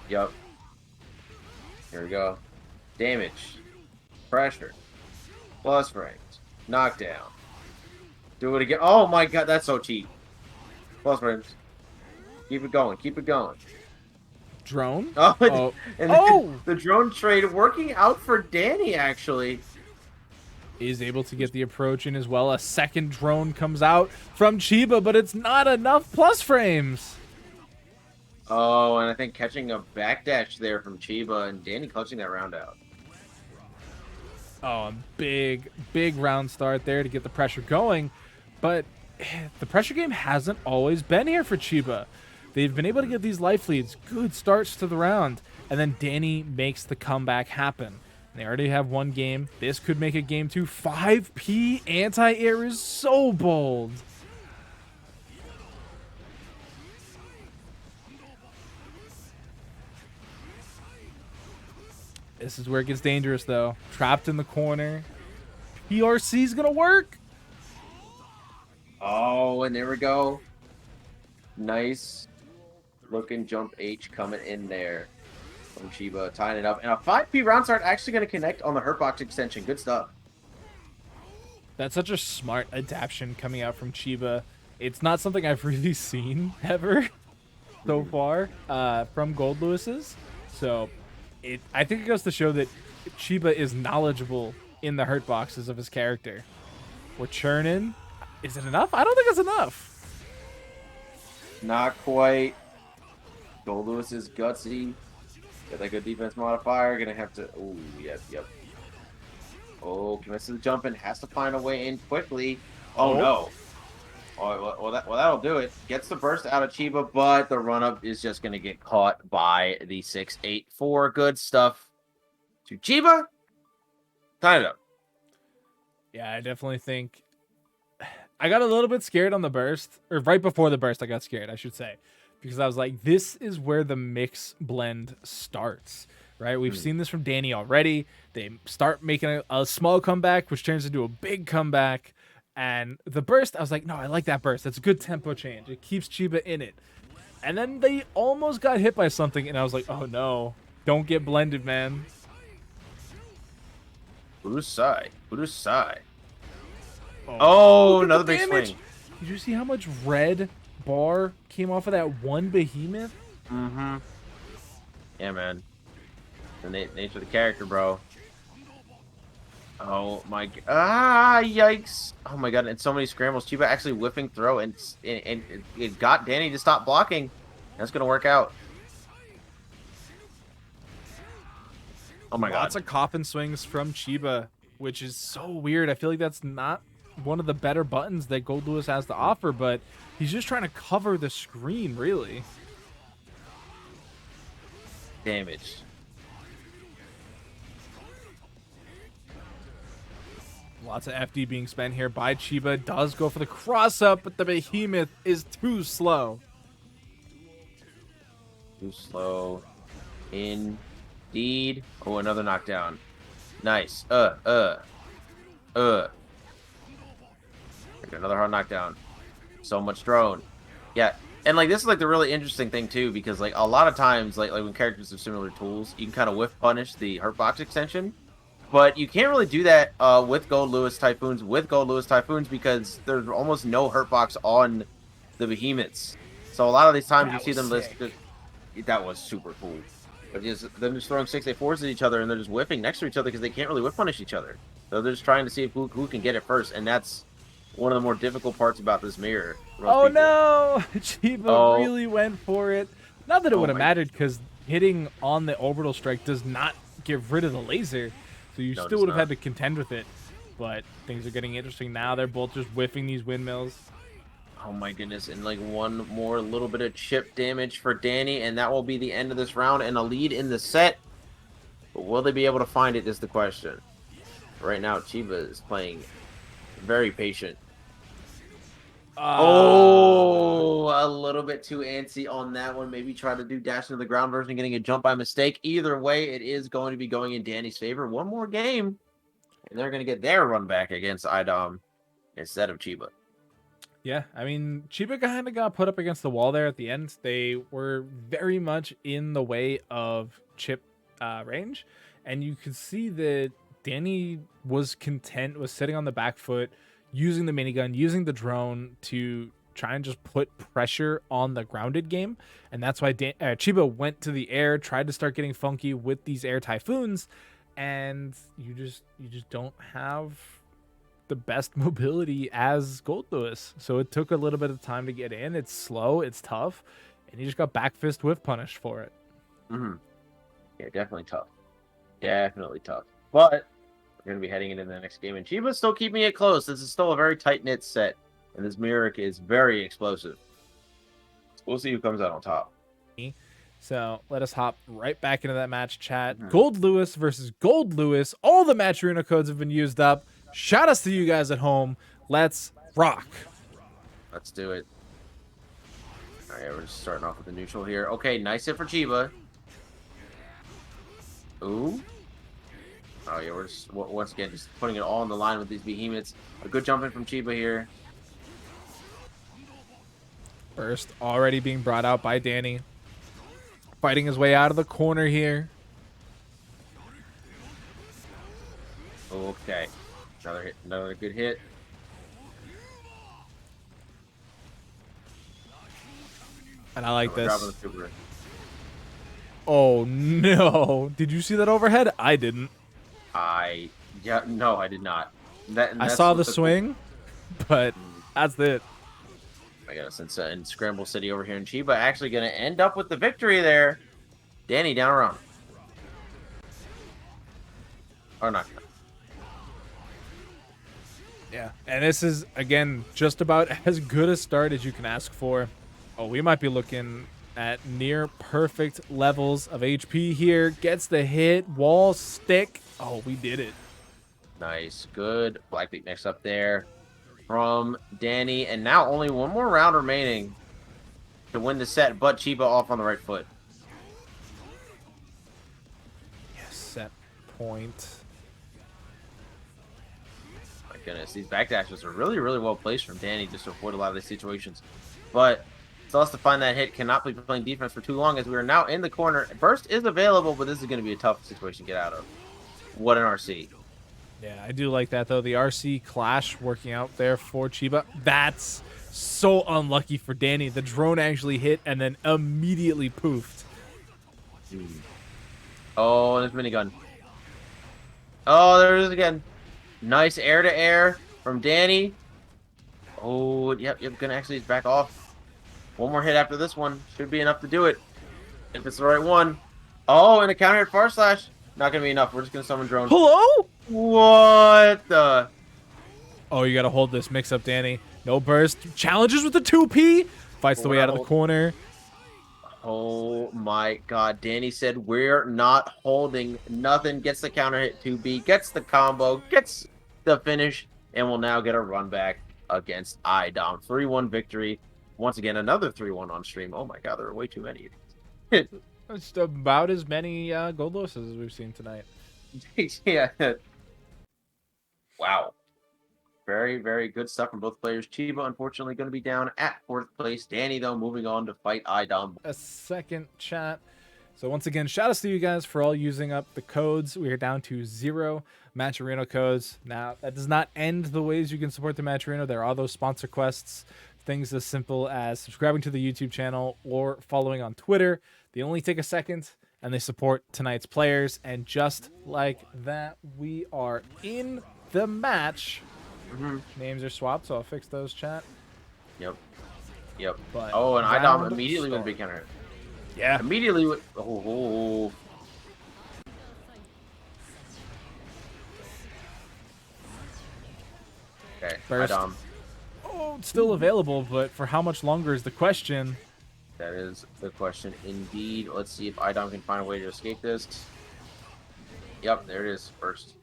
Yep. Here we go. Damage. Pressure. Plus frames. Knockdown. Do it again. Oh my god, that's so cheap. Plus frames. Keep it going. Keep it going. Drone? Oh, and Oh! the drone trade working out for Danny, actually. Is able to get the approach in as well. A second drone comes out from Cheeba, but it's not enough plus frames. Oh, and I think catching a backdash there from Cheeba and Danny clutching that round out. Oh, a big round start there to get the pressure going. But the pressure game hasn't always been here for Cheeba. They've been able to get these life leads, good starts to the round, and then Danny makes the comeback happen. They already have one game. This could make a game 2. 5P anti-air is so bold. This is where it gets dangerous, though. Trapped in the corner. PRC's gonna work. Oh, and there we go. Nice. looking jump H coming in there from Cheeba, tying it up. And a 5P round start actually going to connect on the Hurtbox extension. Good stuff. That's such a smart adaptation coming out from Cheeba. It's not something I've really seen ever so far from Goldlewis's. So I think it goes to show that Cheeba is knowledgeable in the hurt boxes of his character. We're churning. Is it enough? I don't think it's enough. Not quite. Goldlewis is gutsy. Got that good defense modifier. Gonna have to. Oh, yep. Oh, commits to the jumping. Has to find a way in quickly. Oh, no. Oh, well, that'll do it. Gets the burst out of Cheeba, but the run-up is just going to get caught by the 6-8-4. Good stuff to Cheeba. Tie it up. Yeah, I definitely think I got a little bit scared on the burst, or right before the burst I got scared, I should say, because I was like, this is where the mix blend starts, right? We've seen this from Danny already. They start making a small comeback, which turns into a big comeback. And the burst, I was like, no, I like that burst. That's a good tempo change. It keeps Cheeba in it. And then they almost got hit by something, and I was like, oh no, don't get blended, man. Urusai. Oh, another big damage. swing. Did you see how much red bar came off of that one behemoth? Mm-hmm. Yeah, man. The nature of the character, bro. Oh my god. Ah, yikes. Oh my god, and so many scrambles. Cheeba actually whiffing throw, and it got Danny to stop blocking. That's going to work out. Oh my god. Lots of coffin swings from Cheeba, which is so weird. I feel like that's not one of the better buttons that Goldlewis has to offer, but he's just trying to cover the screen, really. Damage. Lots of FD being spent here by Cheeba. Does go for the cross-up, but the behemoth is too slow. Too slow. Indeed. Oh, another knockdown. Nice. Another hard knockdown. So much drone. Yeah. And like this is like the really interesting thing too, because like a lot of times like when characters have similar tools, you can kind of whiff punish the hurt box extension. But you can't really do that with Goldlewis Typhoons because there's almost no hurt box on the behemoths. So a lot of these times you see them listed. That was super cool. But just them just throwing 6-8-4s at each other and they're just whiffing next to each other because they can't really whiff punish each other. So they're just trying to see if who can get it first, and that's one of the more difficult parts about this mirror. Oh no! Cheeba really went for it. Not that it would have mattered, because hitting on the orbital strike does not get rid of the laser. So you still would have had to contend with it. But things are getting interesting now. They're both just whiffing these windmills. Oh my goodness, and like one more little bit of chip damage for Danny, and that will be the end of this round and a lead in the set. But will they be able to find it is the question. Right now, Cheeba is playing very patient. Oh, a little bit too antsy on that one. Maybe try to do dash into the ground version, getting a jump by mistake. Either way, it is going to be going in Danny's favor. One more game, and they're going to get their run back against iDom instead of Cheeba. Yeah, I mean, Cheeba kind of got put up against the wall there at the end. They were very much in the way of chip range, and you could see that Danny was content, was sitting on the back foot, using the minigun, using the drone to try and just put pressure on the grounded game. And that's why Cheeba went to the air, tried to start getting funky with these air typhoons, and you just don't have the best mobility as Goldlewis. So it took a little bit of time to get in. It's slow, it's tough, and you just got back fist whiff punished for it. Mm-hmm. Yeah, definitely tough. Definitely tough. But we're going to be heading into the next game, and Cheeba's still keeping it close. This is still a very tight-knit set, and this Mirror is very explosive. We'll see who comes out on top. So let us hop right back into that match chat. Goldlewis versus Goldlewis. All the match arena codes have been used up. Shout outs to you guys at home. Let's rock. Let's do it. All right, we're just starting off with the neutral here. Okay, nice hit for Cheeba. Ooh. Oh, yeah, we're just, once again, just putting it all on the line with these behemoths. A good jump in from Cheeba here. Burst already being brought out by Danny. fighting his way out of the corner here. Okay. Another hit. Another good hit. And I like We're dropping this. the super. Oh, no. Did you see that overhead? I didn't. Yeah, no, I did not. I saw the swing, but that's it. I got us in Scramble City over here in Cheeba. Actually going to end up with the victory there. Danny down around. Or not. Yeah, and this is, again, just about as good a start as you can ask for. Oh, we might be looking at near perfect levels of HP here. Gets the hit, wall, stick. Oh, we did it. Nice. Good. Blackbeak next up there from Danny. And now only one more round remaining to win the set, but Cheeba off on the right foot. Yes, set point. My goodness, these backdashes are really, really well placed from Danny just to avoid a lot of these situations. But Celeste to find that hit cannot be playing defense for too long as we are now in the corner. Burst is available, but this is going to be a tough situation to get out of. What an RC. Yeah, I do like that, though. The RC clash working out there for Cheeba. That's so unlucky for Danny. The drone actually hit and then immediately poofed. Oh, and there's minigun. Oh, there it is again. Nice air-to-air from Danny. Oh, yep, gonna actually back off. One more hit after this one. Should be enough to do it. If it's the right one. Oh, and a counter hit far slash. Not gonna be enough. We're just gonna summon drone. Hello? What the? Oh, you gotta hold this mix up, Danny. No burst. Challenges with the 2P. Fights the way out of the corner. Oh my god. Danny said we're not holding nothing. Gets the counter hit 2B. Gets the combo. Gets the finish. And will now get a run back against iDom. 3-1 victory. Once again, another 3-1 on stream. Oh my god, there are way too many. It's about as many Goldlewis as we've seen tonight. Yeah. Wow. Very, very good stuff from both players. Cheeba, unfortunately, going to be down at 4th place. Danny, though, moving on to fight iDom. A second chat. So once again, shout outs to you guys for all using up the codes. We are down to 0 Match Arena codes. Now, that does not end the ways you can support the Match Arena. There are those sponsor quests. Things as simple as subscribing to the YouTube channel or following on Twitter. They only take a second, and they support tonight's players. And just like that, we are in the match. Names are swapped, so I'll fix those, chat. Yep. But Oh, and iDom immediately with a big counter hit. Yeah. Immediately with... Oh. Okay, Burst. iDom. Oh, it's still available, but for how much longer is the question? That is the question indeed. Let's see if iDom can find a way to escape this. Yep, there it is. First.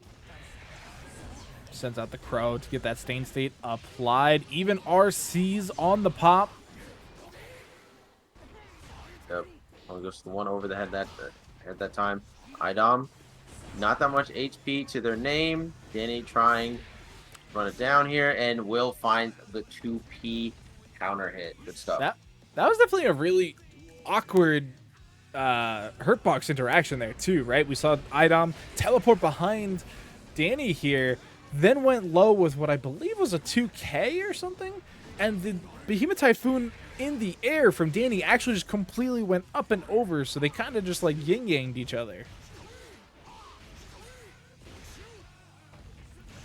Sends out the crow to get that stain state applied. Even RC's on the pop. Yep. Only goes to the one over the head that time. iDom. Not that much HP to their name. Danny trying to run it down here and will find the 2P counter hit. Good stuff. That was definitely a really awkward hurtbox interaction there too, right? We saw iDom teleport behind Danny here, then went low with what I believe was a 2K or something, and the Behemoth Typhoon in the air from Danny actually just completely went up and over, so they kind of just like yin-yanged each other.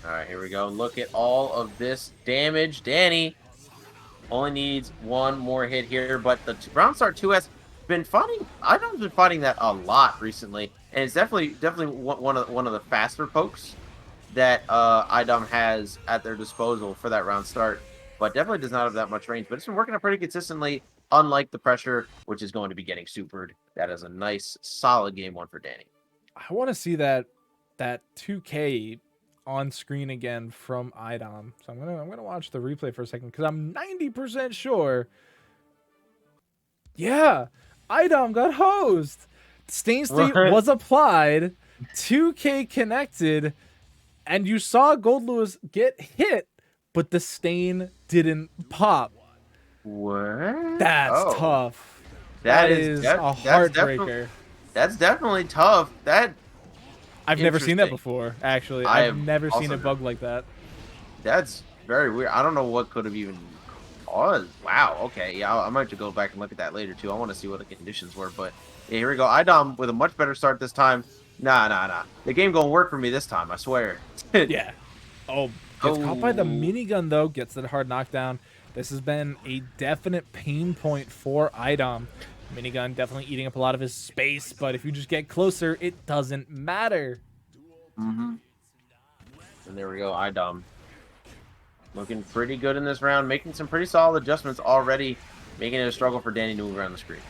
All right, here we go. Look at all of this damage. Danny only needs one more hit here, but the Brown Star 2 has been fighting. iDom's been fighting that a lot recently, and it's definitely one of the faster pokes that iDom has at their disposal for that round start, but definitely does not have that much range. But it's been working out pretty consistently, unlike the pressure, which is going to be getting supered. That is a nice, solid game one for Danny. I want to see that 2K on screen again from iDom. So I'm gonna watch the replay for a second because I'm 90% sure. Yeah, iDom got hosed. Stain State was applied, 2K connected, and you saw Goldlewis get hit, but the stain didn't pop. What? That's tough. That is a heartbreaker. That's definitely tough. I've never seen that Interesting. before, actually. I I've have never seen also a bug like that. That's very weird. I don't know what could have even caused. Wow. Okay. Yeah, I might have to go back and look at that later too. I want to see what the conditions were. But yeah, here we go. iDom with a much better start this time. Nah. The game gonna work for me this time. I swear. Yeah. Oh, gets caught by the Oh. minigun, though. Gets that hard knockdown. This has been a definite pain point for iDom. Minigun definitely eating up a lot of his space, but if you just get closer, it doesn't matter. And there we go. iDom looking pretty good in this round, making some pretty solid adjustments already, making it a struggle for Danny to move around the screen.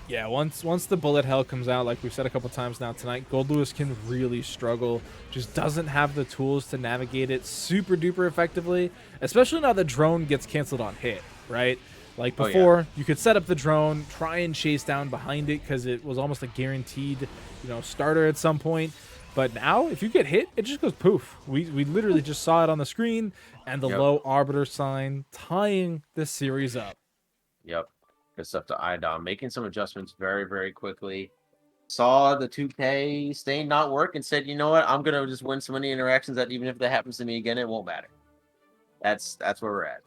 Yeah, once the bullet hell comes out, like we've said a couple times now tonight, Goldlewis can really struggle. Just doesn't have the tools to navigate it super duper effectively, especially now the drone gets canceled on hit, right? Like before, you could set up the drone, try and chase down behind it because it was almost a guaranteed, starter at some point. But now, if you get hit, it just goes poof. We literally just saw it on the screen, and the low arbiter sign tying this series up. Yep. Good stuff to iDom. Making some adjustments very, very quickly. Saw the 2K stain not work and said, you know what? I'm going to just win so many interactions that even if that happens to me again, it won't matter. That's where we're at.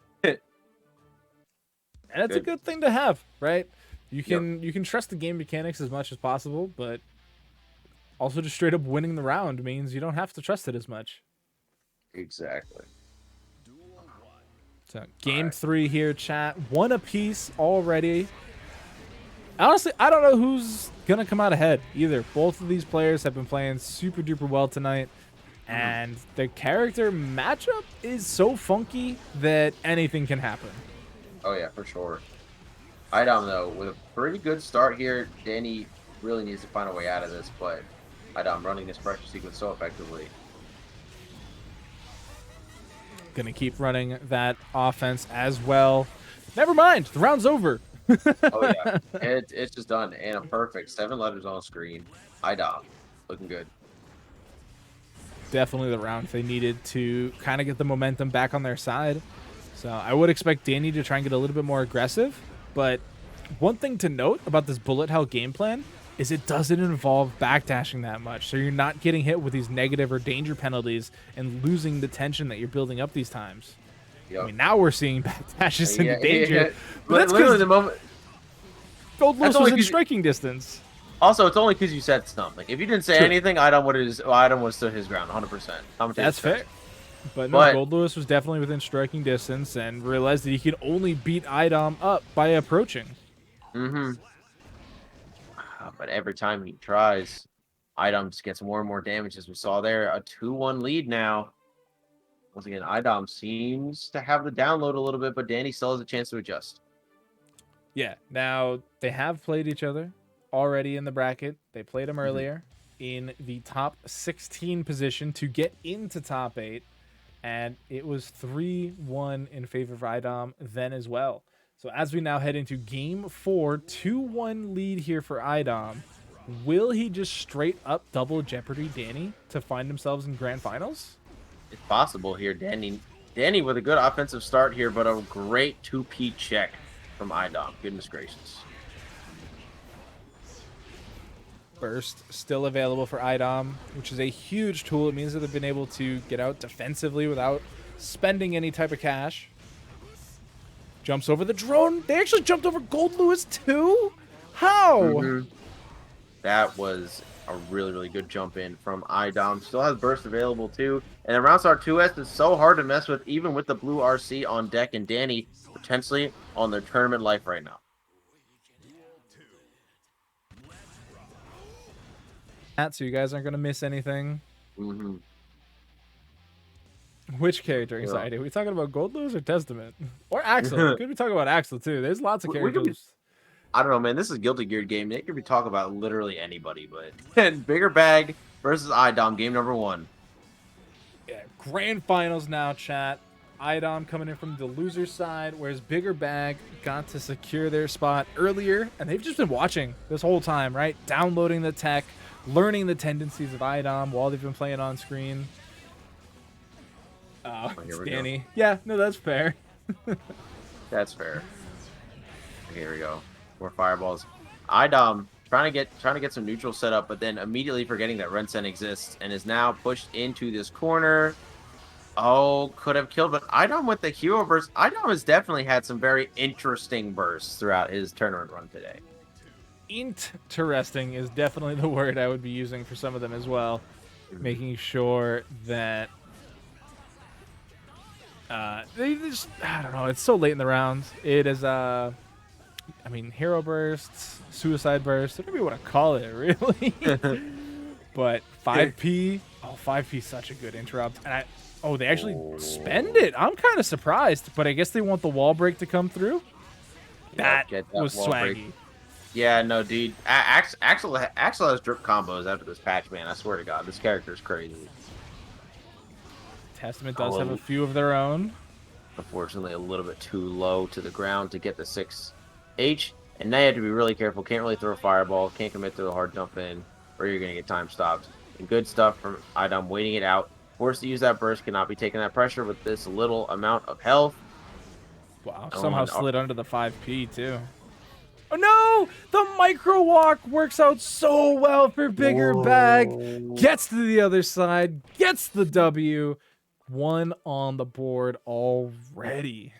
And it's a good thing to have, right? You can trust the game mechanics as much as possible, but also just straight up winning the round means you don't have to trust it as much. Exactly. So game 3 here, chat. 1 apiece already. Honestly, I don't know who's going to come out ahead either. Both of these players have been playing super duper well tonight. And the character matchup is so funky that anything can happen. Oh, yeah, for sure. iDom, though, with a pretty good start here, Danny really needs to find a way out of this, but iDom running this pressure sequence so effectively. Gonna keep running that offense as well. Never mind, the round's over. Oh, yeah, it's just done, and a perfect 7 letters on screen. iDom, looking good. Definitely the round they needed to kind of get the momentum back on their side. So I would expect Danny to try and get a little bit more aggressive. But one thing to note about this bullet hell game plan is it doesn't involve backdashing that much. So you're not getting hit with these negative or danger penalties and losing the tension that you're building up these times. Yep. I mean, now we're seeing backdashes into danger. Yeah. But that's literally the moment. Goldlewis was in striking distance. Also, it's only because you said something. If you didn't say anything, iDom would have stood his ground 100%. That's fair. But no, Goldlewis was definitely within striking distance and realized that he could only beat iDom up by approaching. But every time he tries, iDom just gets more and more damage, as we saw there. A 2-1 lead now. Once again, iDom seems to have the download a little bit, but Danny still has a chance to adjust. Yeah, now they have played each other already in the bracket. They played him earlier in the top 16 position to get into top 8. And it was 3-1 in favor of iDom then as well. So as we now head into game 4, 2-1 lead here for iDom. Will he just straight up double jeopardy Danny to find themselves in grand finals? It's possible here. Danny with a good offensive start here, but a great 2P check from iDom. Goodness gracious. Burst still available for iDom, which is a huge tool. It means that they've been able to get out defensively without spending any type of cash. Jumps over the drone. They actually jumped over Goldlewis too? How? That was a really, really good jump in from iDom. Still has burst available too. And then Roundstar 2S is so hard to mess with, even with the blue RC on deck, and Danny potentially on their tournament life right now. So you guys aren't going to miss anything. Which character anxiety? Are we talking about Goldlewis or Testament? Or Axel? Could be talking about Axel too. There's lots of characters. I don't know, man. This is a Guilty Gear game. They could be talking about literally anybody, but Bigger Bag versus iDom, game number 1. Yeah, grand finals now, chat. iDom coming in from the loser side, whereas Bigger Bag got to secure their spot earlier, and they've just been watching this whole time, right? Downloading the tech, learning the tendencies of iDom while they've been playing on screen. Oh, it's Danny. Yeah, no, that's fair. That's fair. Here we go. More fireballs. iDom trying to get some neutral set up, but then immediately forgetting that Rensen exists and is now pushed into this corner. Oh, could have killed, but iDom with the hero burst. iDom has definitely had some very interesting bursts throughout his tournament run today. Interesting is definitely the word I would be using for some of them as well. Making sure that they just, I don't know, it's so late in the round. It is I mean, hero bursts, suicide bursts, whatever you want to call it, really. But 5P, 5P is such a good interrupt. And they actually spend it. I'm kind of surprised, but I guess they want the wall break to come through. That was swaggy. Break. Yeah, no, dude. Axel has drip combos after this patch, man. I swear to God, this character is crazy. Testament does have a few of their own. Unfortunately, a little bit too low to the ground to get the 6H. And now you have to be really careful. Can't really throw a fireball. Can't commit to a hard jump in, or you're going to get time stopped. And good stuff from iDom waiting it out. Forced to use that burst. Cannot be taking that pressure with this little amount of health. Wow, somehow slid under the 5P, too. Oh, no! The micro walk works out so well for Bigger Bag. Gets to the other side. Gets the W. 1 on the board already.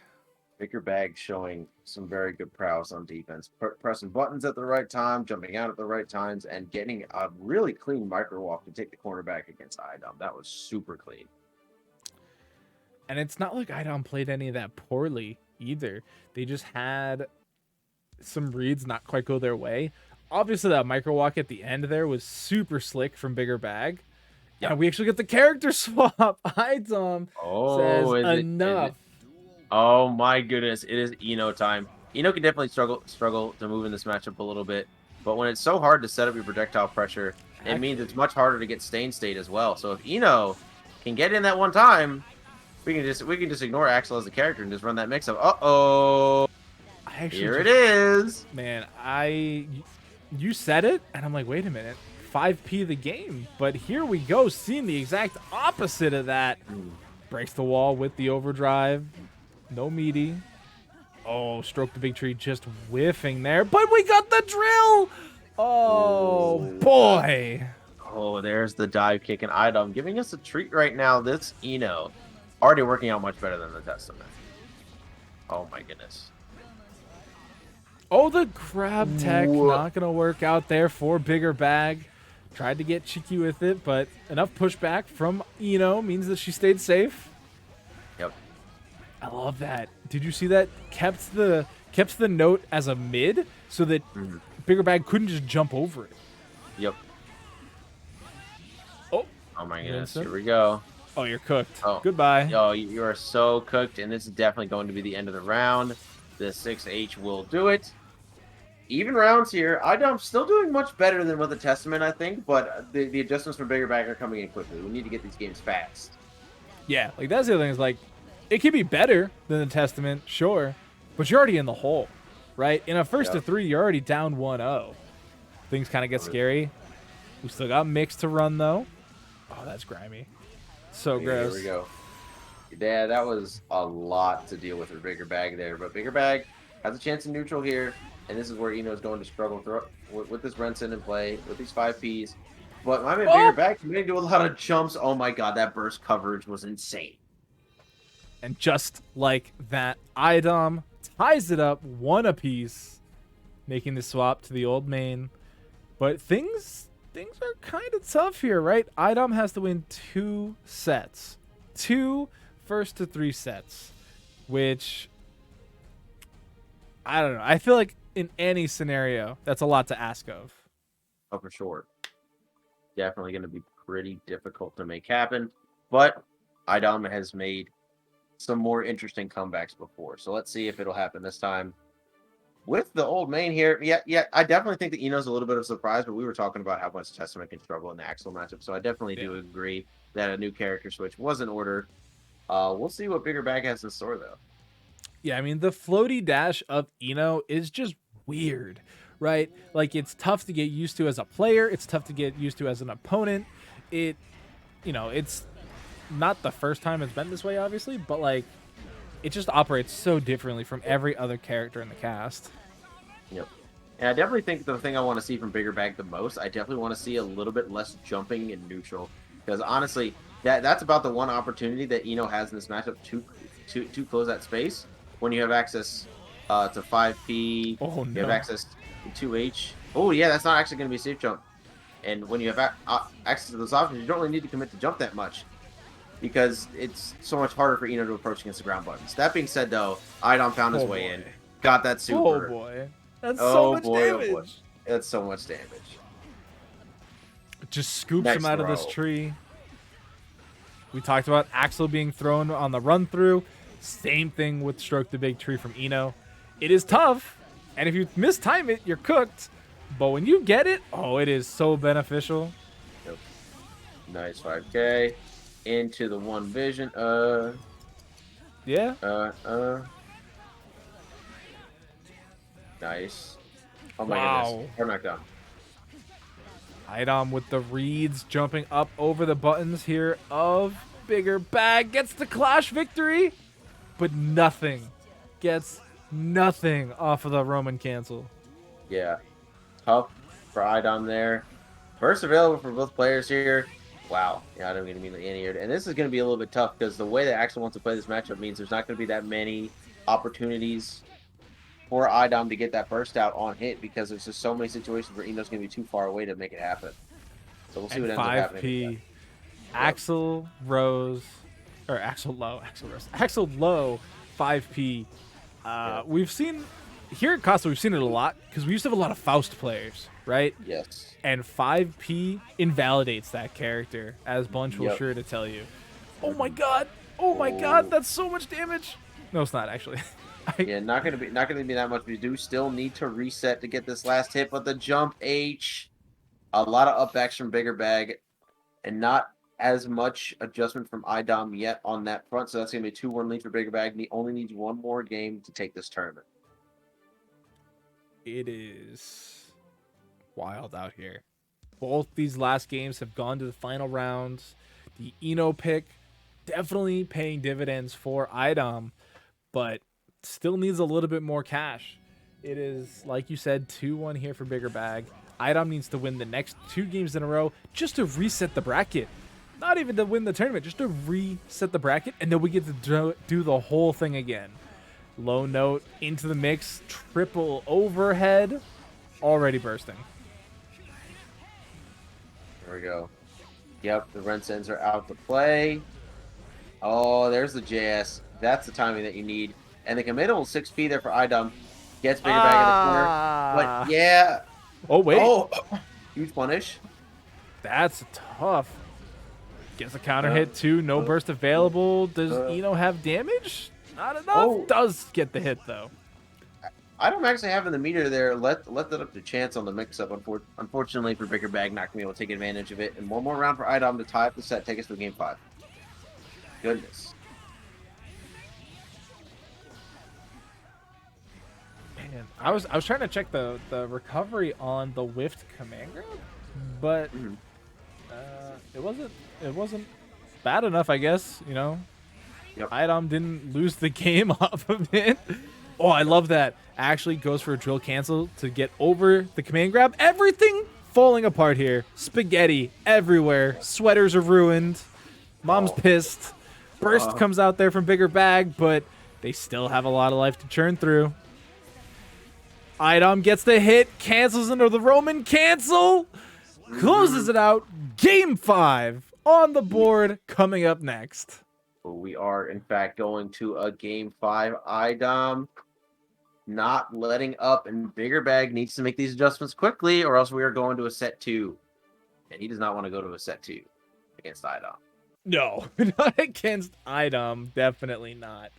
Bigger Bag showing some very good prowess on defense. Pressing buttons at the right time, jumping out at the right times, and getting a really clean micro walk to take the corner back against iDom. That was super clean. And it's not like iDom played any of that poorly either. They just had some reads not quite go their way. Obviously, that micro walk at the end there was super slick from Bigger Bag. Yeah, we actually get the character swap. iDom says enough. Oh my goodness, it is Eno time. Eno can definitely struggle to move in this matchup a little bit, but when it's so hard to set up your projectile pressure, it means it's much harder to get stain state as well. So if Eno can get in that one time, we can just ignore Axel as a character and just run that mix up. Here it is. Man, you said it, and I'm like, wait a minute. 5P the game, but here we go, seeing the exact opposite of that. Breaks the wall with the overdrive. No meaty. Oh, stroke the big tree, just whiffing there, but we got the drill. Oh boy. Oh, there's the dive kick, and iDom giving us a treat right now. This Eno already working out much better than the Testament. Oh my goodness. Oh, the grab tech not gonna work out there for Bigger Bag. Tried to get cheeky with it, but enough pushback from Eno means that she stayed safe. Yep. I love that. Did you see that? Kept the note as a mid so that Bigger Bag couldn't just jump over it. Yep. Oh my goodness. Here we go. Oh, you're cooked. Oh. Goodbye. Oh, you are so cooked, and this is definitely going to be the end of the round. The 6H will do it. Even rounds here. iDom's still doing much better than with the Testament, I think, but the adjustments from Bigger Bag are coming in quickly. We need to get these games fast. Yeah, like that's the other thing is like, it can be better than the Testament, sure, but you're already in the hole, right? In a first to 3, you're already down 1-0. Things kind of get scary. We still got mix to run though. Oh, that's grimy. So gross. Here we go. Yeah, that was a lot to deal with for Bigger Bag there, but Bigger Bag has a chance in neutral here. And this is where Eno is going to struggle with this Rensen in play, with these 5Ps. But my man Bigger Bag committing to a lot of jumps. Oh my god, that burst coverage was insane. And just like that, iDom ties it up 1 apiece, making the swap to the old main. But things are kind of tough here, right? iDom has to win 2 sets. 2 first to 3 sets, which I don't know. I feel like in any scenario, that's a lot to ask of. Oh, for sure. Definitely going to be pretty difficult to make happen. But iDom has made some more interesting comebacks before. So let's see if it'll happen this time. With the old main here, yeah, I definitely think that Eno's a little bit of a surprise, but we were talking about how much Testament can struggle in the Axel matchup. So I definitely do agree that a new character switch was in order. We'll see what Bigger Bag has in store, though. Yeah, I mean, the floaty dash of Eno is just weird, right? Like, it's tough to get used to as a player. It's tough to get used to as an opponent. It's not the first time it's been this way, obviously, but, like, it just operates so differently from every other character in the cast. Yep. And I definitely think the thing I want to see from Bigger Bag the most, I definitely want to see a little bit less jumping in neutral. Because honestly, that's about the one opportunity that Eno has in this matchup to close that space. When you have access to 5P, Oh you have no. access to 2H. Oh yeah, that's not actually going to be a safe jump. And when you have access to those options, you don't really need to commit to jump that much. Because it's so much harder for Eno to approach against the ground buttons. That being said, though, iDom found his Oh way boy. in. Got that Oh super. boy. That's so Oh much boy, oh boy. damage. That's so much damage. Just scoops Nice him out of this throw. tree. We talked about Axel being thrown on the run through. Same thing with Stroke the Big Tree from Eno. It is tough, and if you mistime it, you're cooked. But when you get it, oh, it is so beneficial. Yep. Nice 5K. Into the one vision. Yeah. Nice. Oh my Wow. goodness. Hard knockdown. iDom with the reads jumping up over the buttons here of Bigger Bag. Gets the Clash victory, but nothing. Gets nothing off of the Roman cancel. Yeah. Tough for iDom there. First available for both players here. Wow. Yeah, iDom getting immediately anti-aired. And this is going to be a little bit tough because the way that Axel wants to play this matchup means there's not going to be that many opportunities for iDom to get that burst out on hit because there's just so many situations where Eno's going to be too far away to make it happen. So we'll see what And ends up happening. 5P. Axel Rose, or Axel Low, Axel Low, 5P. We've seen here at Casa, we've seen it a lot because we used to have a lot of Faust players, right? Yes. And 5P invalidates that character, as Bunch will sure to tell you. Oh my god! Oh my god! That's so much damage. No, it's not actually. Yeah, not gonna be that much. We do still need to reset to get this last hit, but the jump H, a lot of upbacks from Bigger Bag, and not as much adjustment from iDom yet on that front. So that's gonna be a 2-1 lead for Bigger Bag. He only needs one more game to take this tournament. It is wild out here. Both these last games have gone to the final rounds. The Eno pick definitely paying dividends for iDom, but still needs a little bit more cash. It is, like you said, 2-1 here for Bigger Bag. iDom needs to win the next 2 games in a row just to reset the bracket. Not even to win the tournament, just to reset the bracket, and then we get to do the whole thing again. Low note into the mix, triple overhead, already bursting. There we go. Yep, the Rensens are out to play. Oh, there's the JS. That's the timing that you need. And the committable 6P there for iDom. Gets Bigger Bag in the corner. But yeah. Oh, wait. Oh, huge punish. That's tough. Gets a counter hit too. No burst available. Does Eno have damage? Not enough. Oh. Does get the hit though. iDom actually having the meter there. Let that up to chance on the mix-up. Unfortunately for Bigger Bag, not going to be able to take advantage of it. And one more round for iDom to tie up the set. Take us to game 5. Goodness. Man, I was trying to check the recovery on the whiffed command grab, but it wasn't bad enough, I guess. You know, iDom didn't lose the game off of it. Oh, I love that. Actually goes for a drill cancel to get over the command grab. Everything falling apart here. Spaghetti everywhere. Sweaters are ruined. Mom's pissed. Burst comes out there from Bigger Bag, but they still have a lot of life to churn through. iDom gets the hit, cancels into the Roman cancel, closes it out. Game 5 on the board coming up next. We are, in fact, going to a game 5. iDom not letting up, and Bigger Bag needs to make these adjustments quickly, or else we are going to a set 2. And he does not want to go to a set 2 against iDom. No, not against iDom. Definitely not.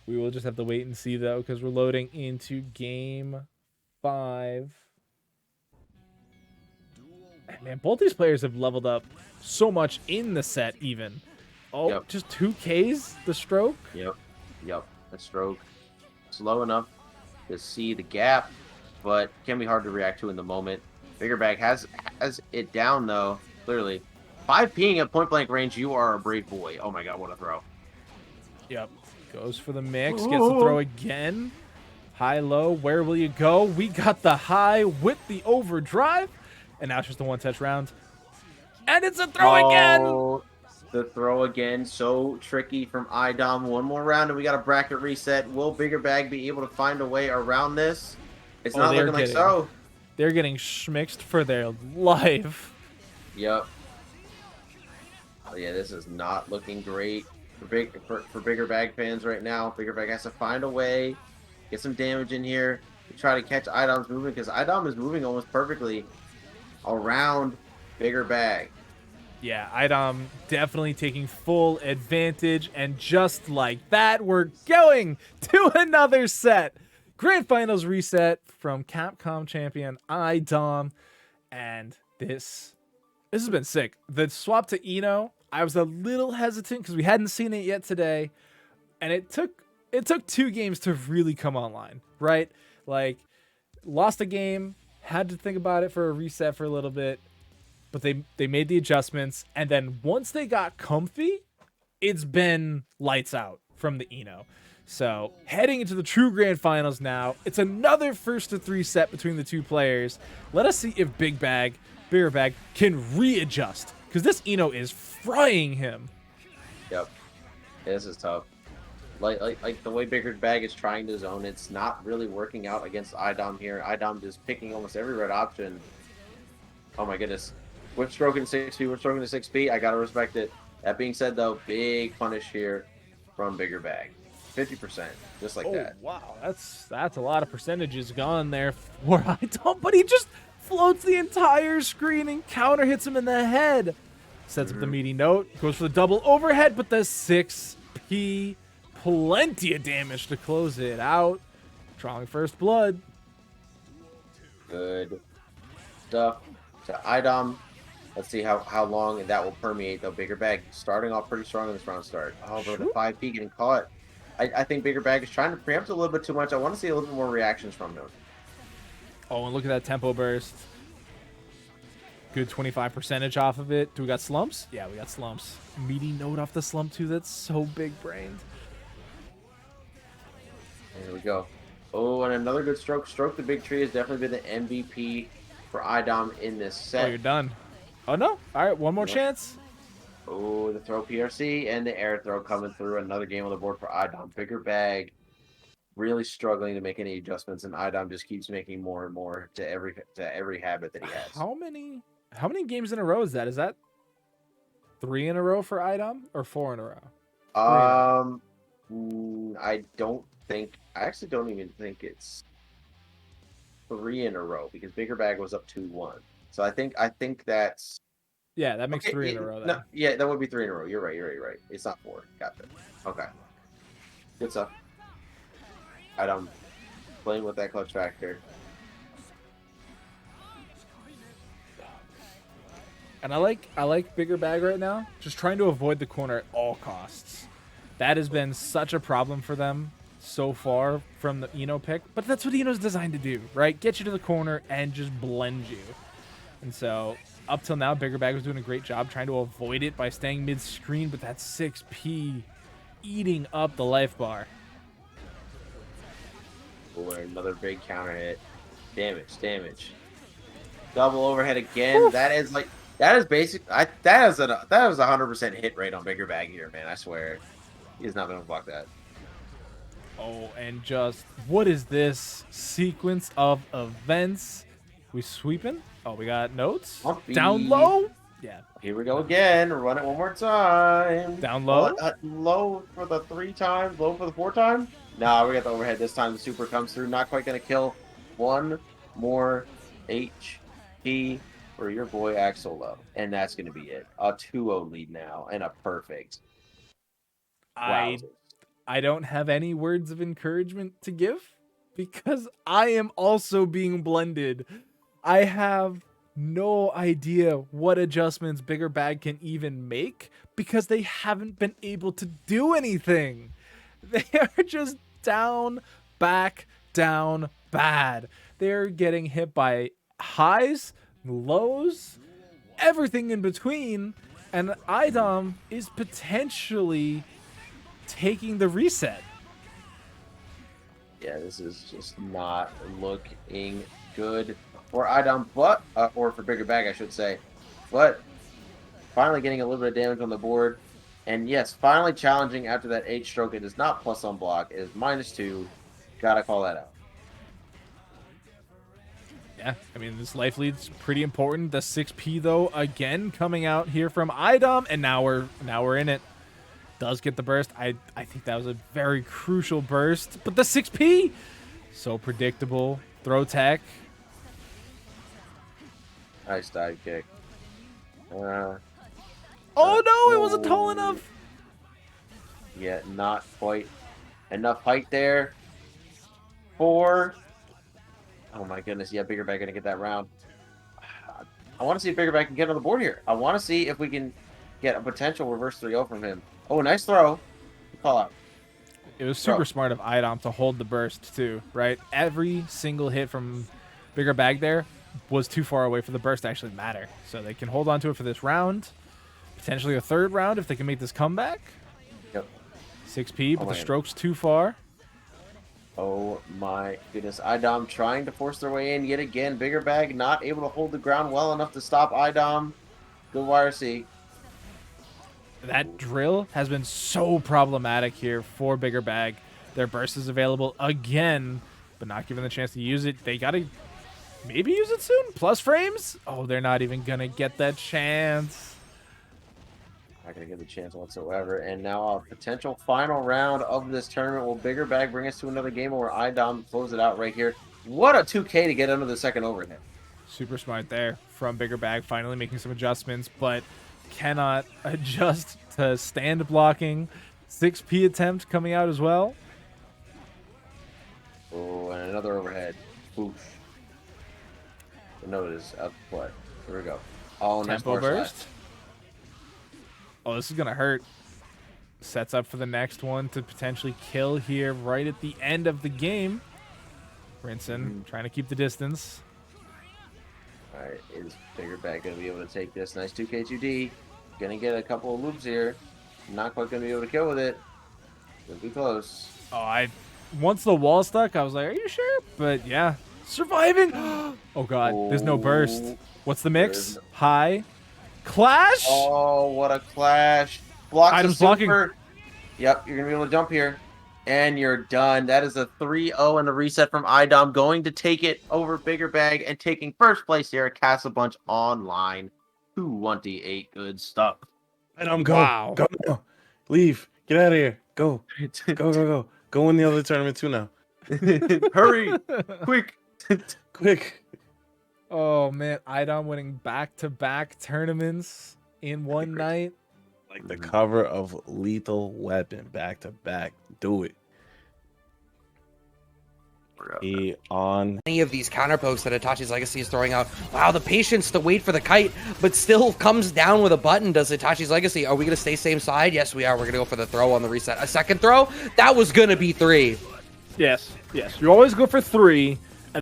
We will just have to wait and see, though, because we're loading into game 5. Man, both these players have leveled up so much in the set, even. Oh, just 2Ks, the stroke? Yep. The stroke. Slow enough to see the gap, but can be hard to react to in the moment. Bigger Bag has it down, though, clearly. 5Ping at point-blank range, you are a brave boy. Oh my god, what a throw. Yep. Goes for the mix, gets the throw again. High, low, where will you go? We got the high with the overdrive. And now it's just a one-touch round. And it's a throw again! Oh, the throw again. So tricky from iDom. One more round and we got a bracket reset. Will Bigger Bag be able to find a way around this? It's not looking like so. They're getting schmixed for their life. Yep. Oh, yeah, this is not looking great for Bigger Bag fans right now. Bigger Bag has to find a way, get some damage in here to try to catch iDom's movement, because iDom is moving almost perfectly around Bigger Bag. Yeah, iDom definitely taking full advantage, and just like that, we're going to another set. Grand Finals reset from Capcom champion iDom, and this has been sick. The swap to Eno, I was a little hesitant because we hadn't seen it yet today, and it took 2 games to really come online, right? Like, lost a game, had to think about it for a reset for a little bit, but they made the adjustments, and then once they got comfy, it's been lights out from the Eno. So heading into the true Grand Finals now, it's another 1-to-3 set between the 2 players. Let us see if Bigger Bag can readjust, because this Eno is frying him. Yep, yeah, this is tough. Like the way Bigger Bag is trying to zone, it's not really working out against iDom here. iDom just picking almost every red option. Oh my goodness. Whip stroking to 6P, whip stroking to 6P. I gotta respect it. That being said, though, big punish here from Bigger Bag. 50%, just like that. Wow, that's a lot of percentages gone there for iDom, but he just floats the entire screen and counter hits him in the head. Sets up the meaty note, goes for the double overhead, but the 6P, plenty of damage to close it out. Drawing first blood. Good stuff to iDom. Let's see how long that will permeate, though. Bigger Bag starting off pretty strong in this round start. Oh, but the 5P getting caught. I think Bigger Bag is trying to preempt a little bit too much. I want to see a little bit more reactions from him. Oh, and look at that tempo burst. Good 25% off of it. Do we got slumps? Yeah, we got slumps. Meaty note off the slump, too. That's so big-brained. There we go. Oh, and another good stroke. Stroke the Big Tree has definitely been the MVP for iDom in this set. Oh, you're done. Oh, no. All right, one more chance. Oh, the throw PRC and the air throw coming through. Another game on the board for iDom. Bigger Bag really struggling to make any adjustments, and iDom just keeps making more and more to every habit that he has. How many games in a row is that? Is that 3 in a row for iDom or 4 in a row? I actually don't even think it's 3 in a row, because Bigger Bag was up 2-1. So I think that's... Yeah, that makes 3 in a row then. No, yeah, that would be 3 in a row. You're right. It's not 4. Gotcha. Okay. Good stuff. iDom playing with that clutch factor. And I like Bigger Bag right now, just trying to avoid the corner at all costs. That has been such a problem for them so far from the Eno pick, but that's what Eno's designed to do, right? Get you to the corner and just blend you. And so up till now, Bigger Bag was doing a great job trying to avoid it by staying mid-screen, but that 6P eating up the life bar. Oh, another big counter hit. Damage. Double overhead again. Oof. That is basic. That was a 100% hit rate on Bigger Bag here, man. I swear. He's not going to block that. Oh, and just, what is this sequence of events? We sweeping? Oh, we got notes. Down low? Yeah. Here we go again. Run it one more time. Down low? Low for the 3 times. Low for the 4 times. Nah, we got the overhead this time. The super comes through. Not quite going to kill. One more HP for your boy Axolo. And that's going to be it. A 2-0 lead now. And a perfect. I don't have any words of encouragement to give, because I am also being blended. I have no idea what adjustments Bigger Bag can even make, because they haven't been able to do anything. They are just down, back, down, bad. They're getting hit by highs, lows, everything in between, and iDom is potentially taking the reset. Yeah, this is just not looking good for iDom, but or for Bigger Bag, I should say. But finally getting a little bit of damage on the board. And yes, finally challenging after that 8 stroke. It is not plus on block. It is -2. Gotta call that out. Yeah, I mean, this life lead's pretty important. The 6P, though, again, coming out here from iDom, and now we're in it. Does get the burst. I think that was a very crucial burst. But the 6P, so predictable. Throw tech. Nice dive kick. Oh, no, it wasn't tall enough. Yeah, not quite enough height there. 4. Oh my goodness, yeah, Bigger Bag gonna get that round. I want to see if Bigger Bag can get on the board here. I want to see if we can get a potential reverse 3-0 from him. Oh, nice throw. Call out. It was super smart of iDom to hold the burst, too, right? Every single hit from Bigger Bag there was too far away for the burst to actually matter. So they can hold on to it for this round. Potentially a third round if they can make this comeback. Yep. 6P, but the stroke's too far. Oh my goodness. iDom trying to force their way in yet again. Bigger Bag not able to hold the ground well enough to stop iDom. Good YRC. That drill has been so problematic here for Bigger Bag. Their burst is available again, but not given the chance to use it. They got to maybe use it soon. Plus frames? Oh, they're not even going to get that chance. Not going to get the chance whatsoever. And now a potential final round of this tournament. Will Bigger Bag bring us to another game where iDom close it out right here? What a 2K to get under the second overhead. Super smart there from Bigger Bag, finally making some adjustments, but cannot adjust to stand blocking. 6P attempt coming out as well. Oh, and another overhead. Oof. The note is up what? Here we go. Oh, nice Tempo burst. Oh, this is going to hurt. Sets up for the next one to potentially kill here right at the end of the game. Brinson trying to keep the distance. All right, is Bigger Bag going to be able to take this? Nice 2K2D. Going to get a couple of loops here. Not quite going to be able to kill with it. It'll be close. Oh, once the wall stuck, I was like, are you sure? But yeah, surviving. Oh, God, there's no burst. What's the mix? High. Clash? Oh, what a clash. Blocks iDom's blocking. Yep, you're going to be able to jump here. And you're done. That is a 3-0 in the reset from iDom. Going to take it over Bigger Bag and taking first place here at CasaBunch Online. 228. Good stuff. iDom, go. Wow. Go now. Leave. Get out of here. Go. Go. Go win the other tournament too now. Hurry. Quick. Quick. Oh, man. iDom winning back-to-back tournaments in one night. Like the cover of Lethal Weapon, back to back. Do it. On any of these counter pokes that Itachi's Legacy is throwing out. Wow, the patience to wait for the kite, but still comes down with a button. Does Itachi's Legacy? Are we going to stay same side? Yes, we are. We're going to go for the throw on the reset. A second throw? That was going to be 3. Yes. You always go for 3.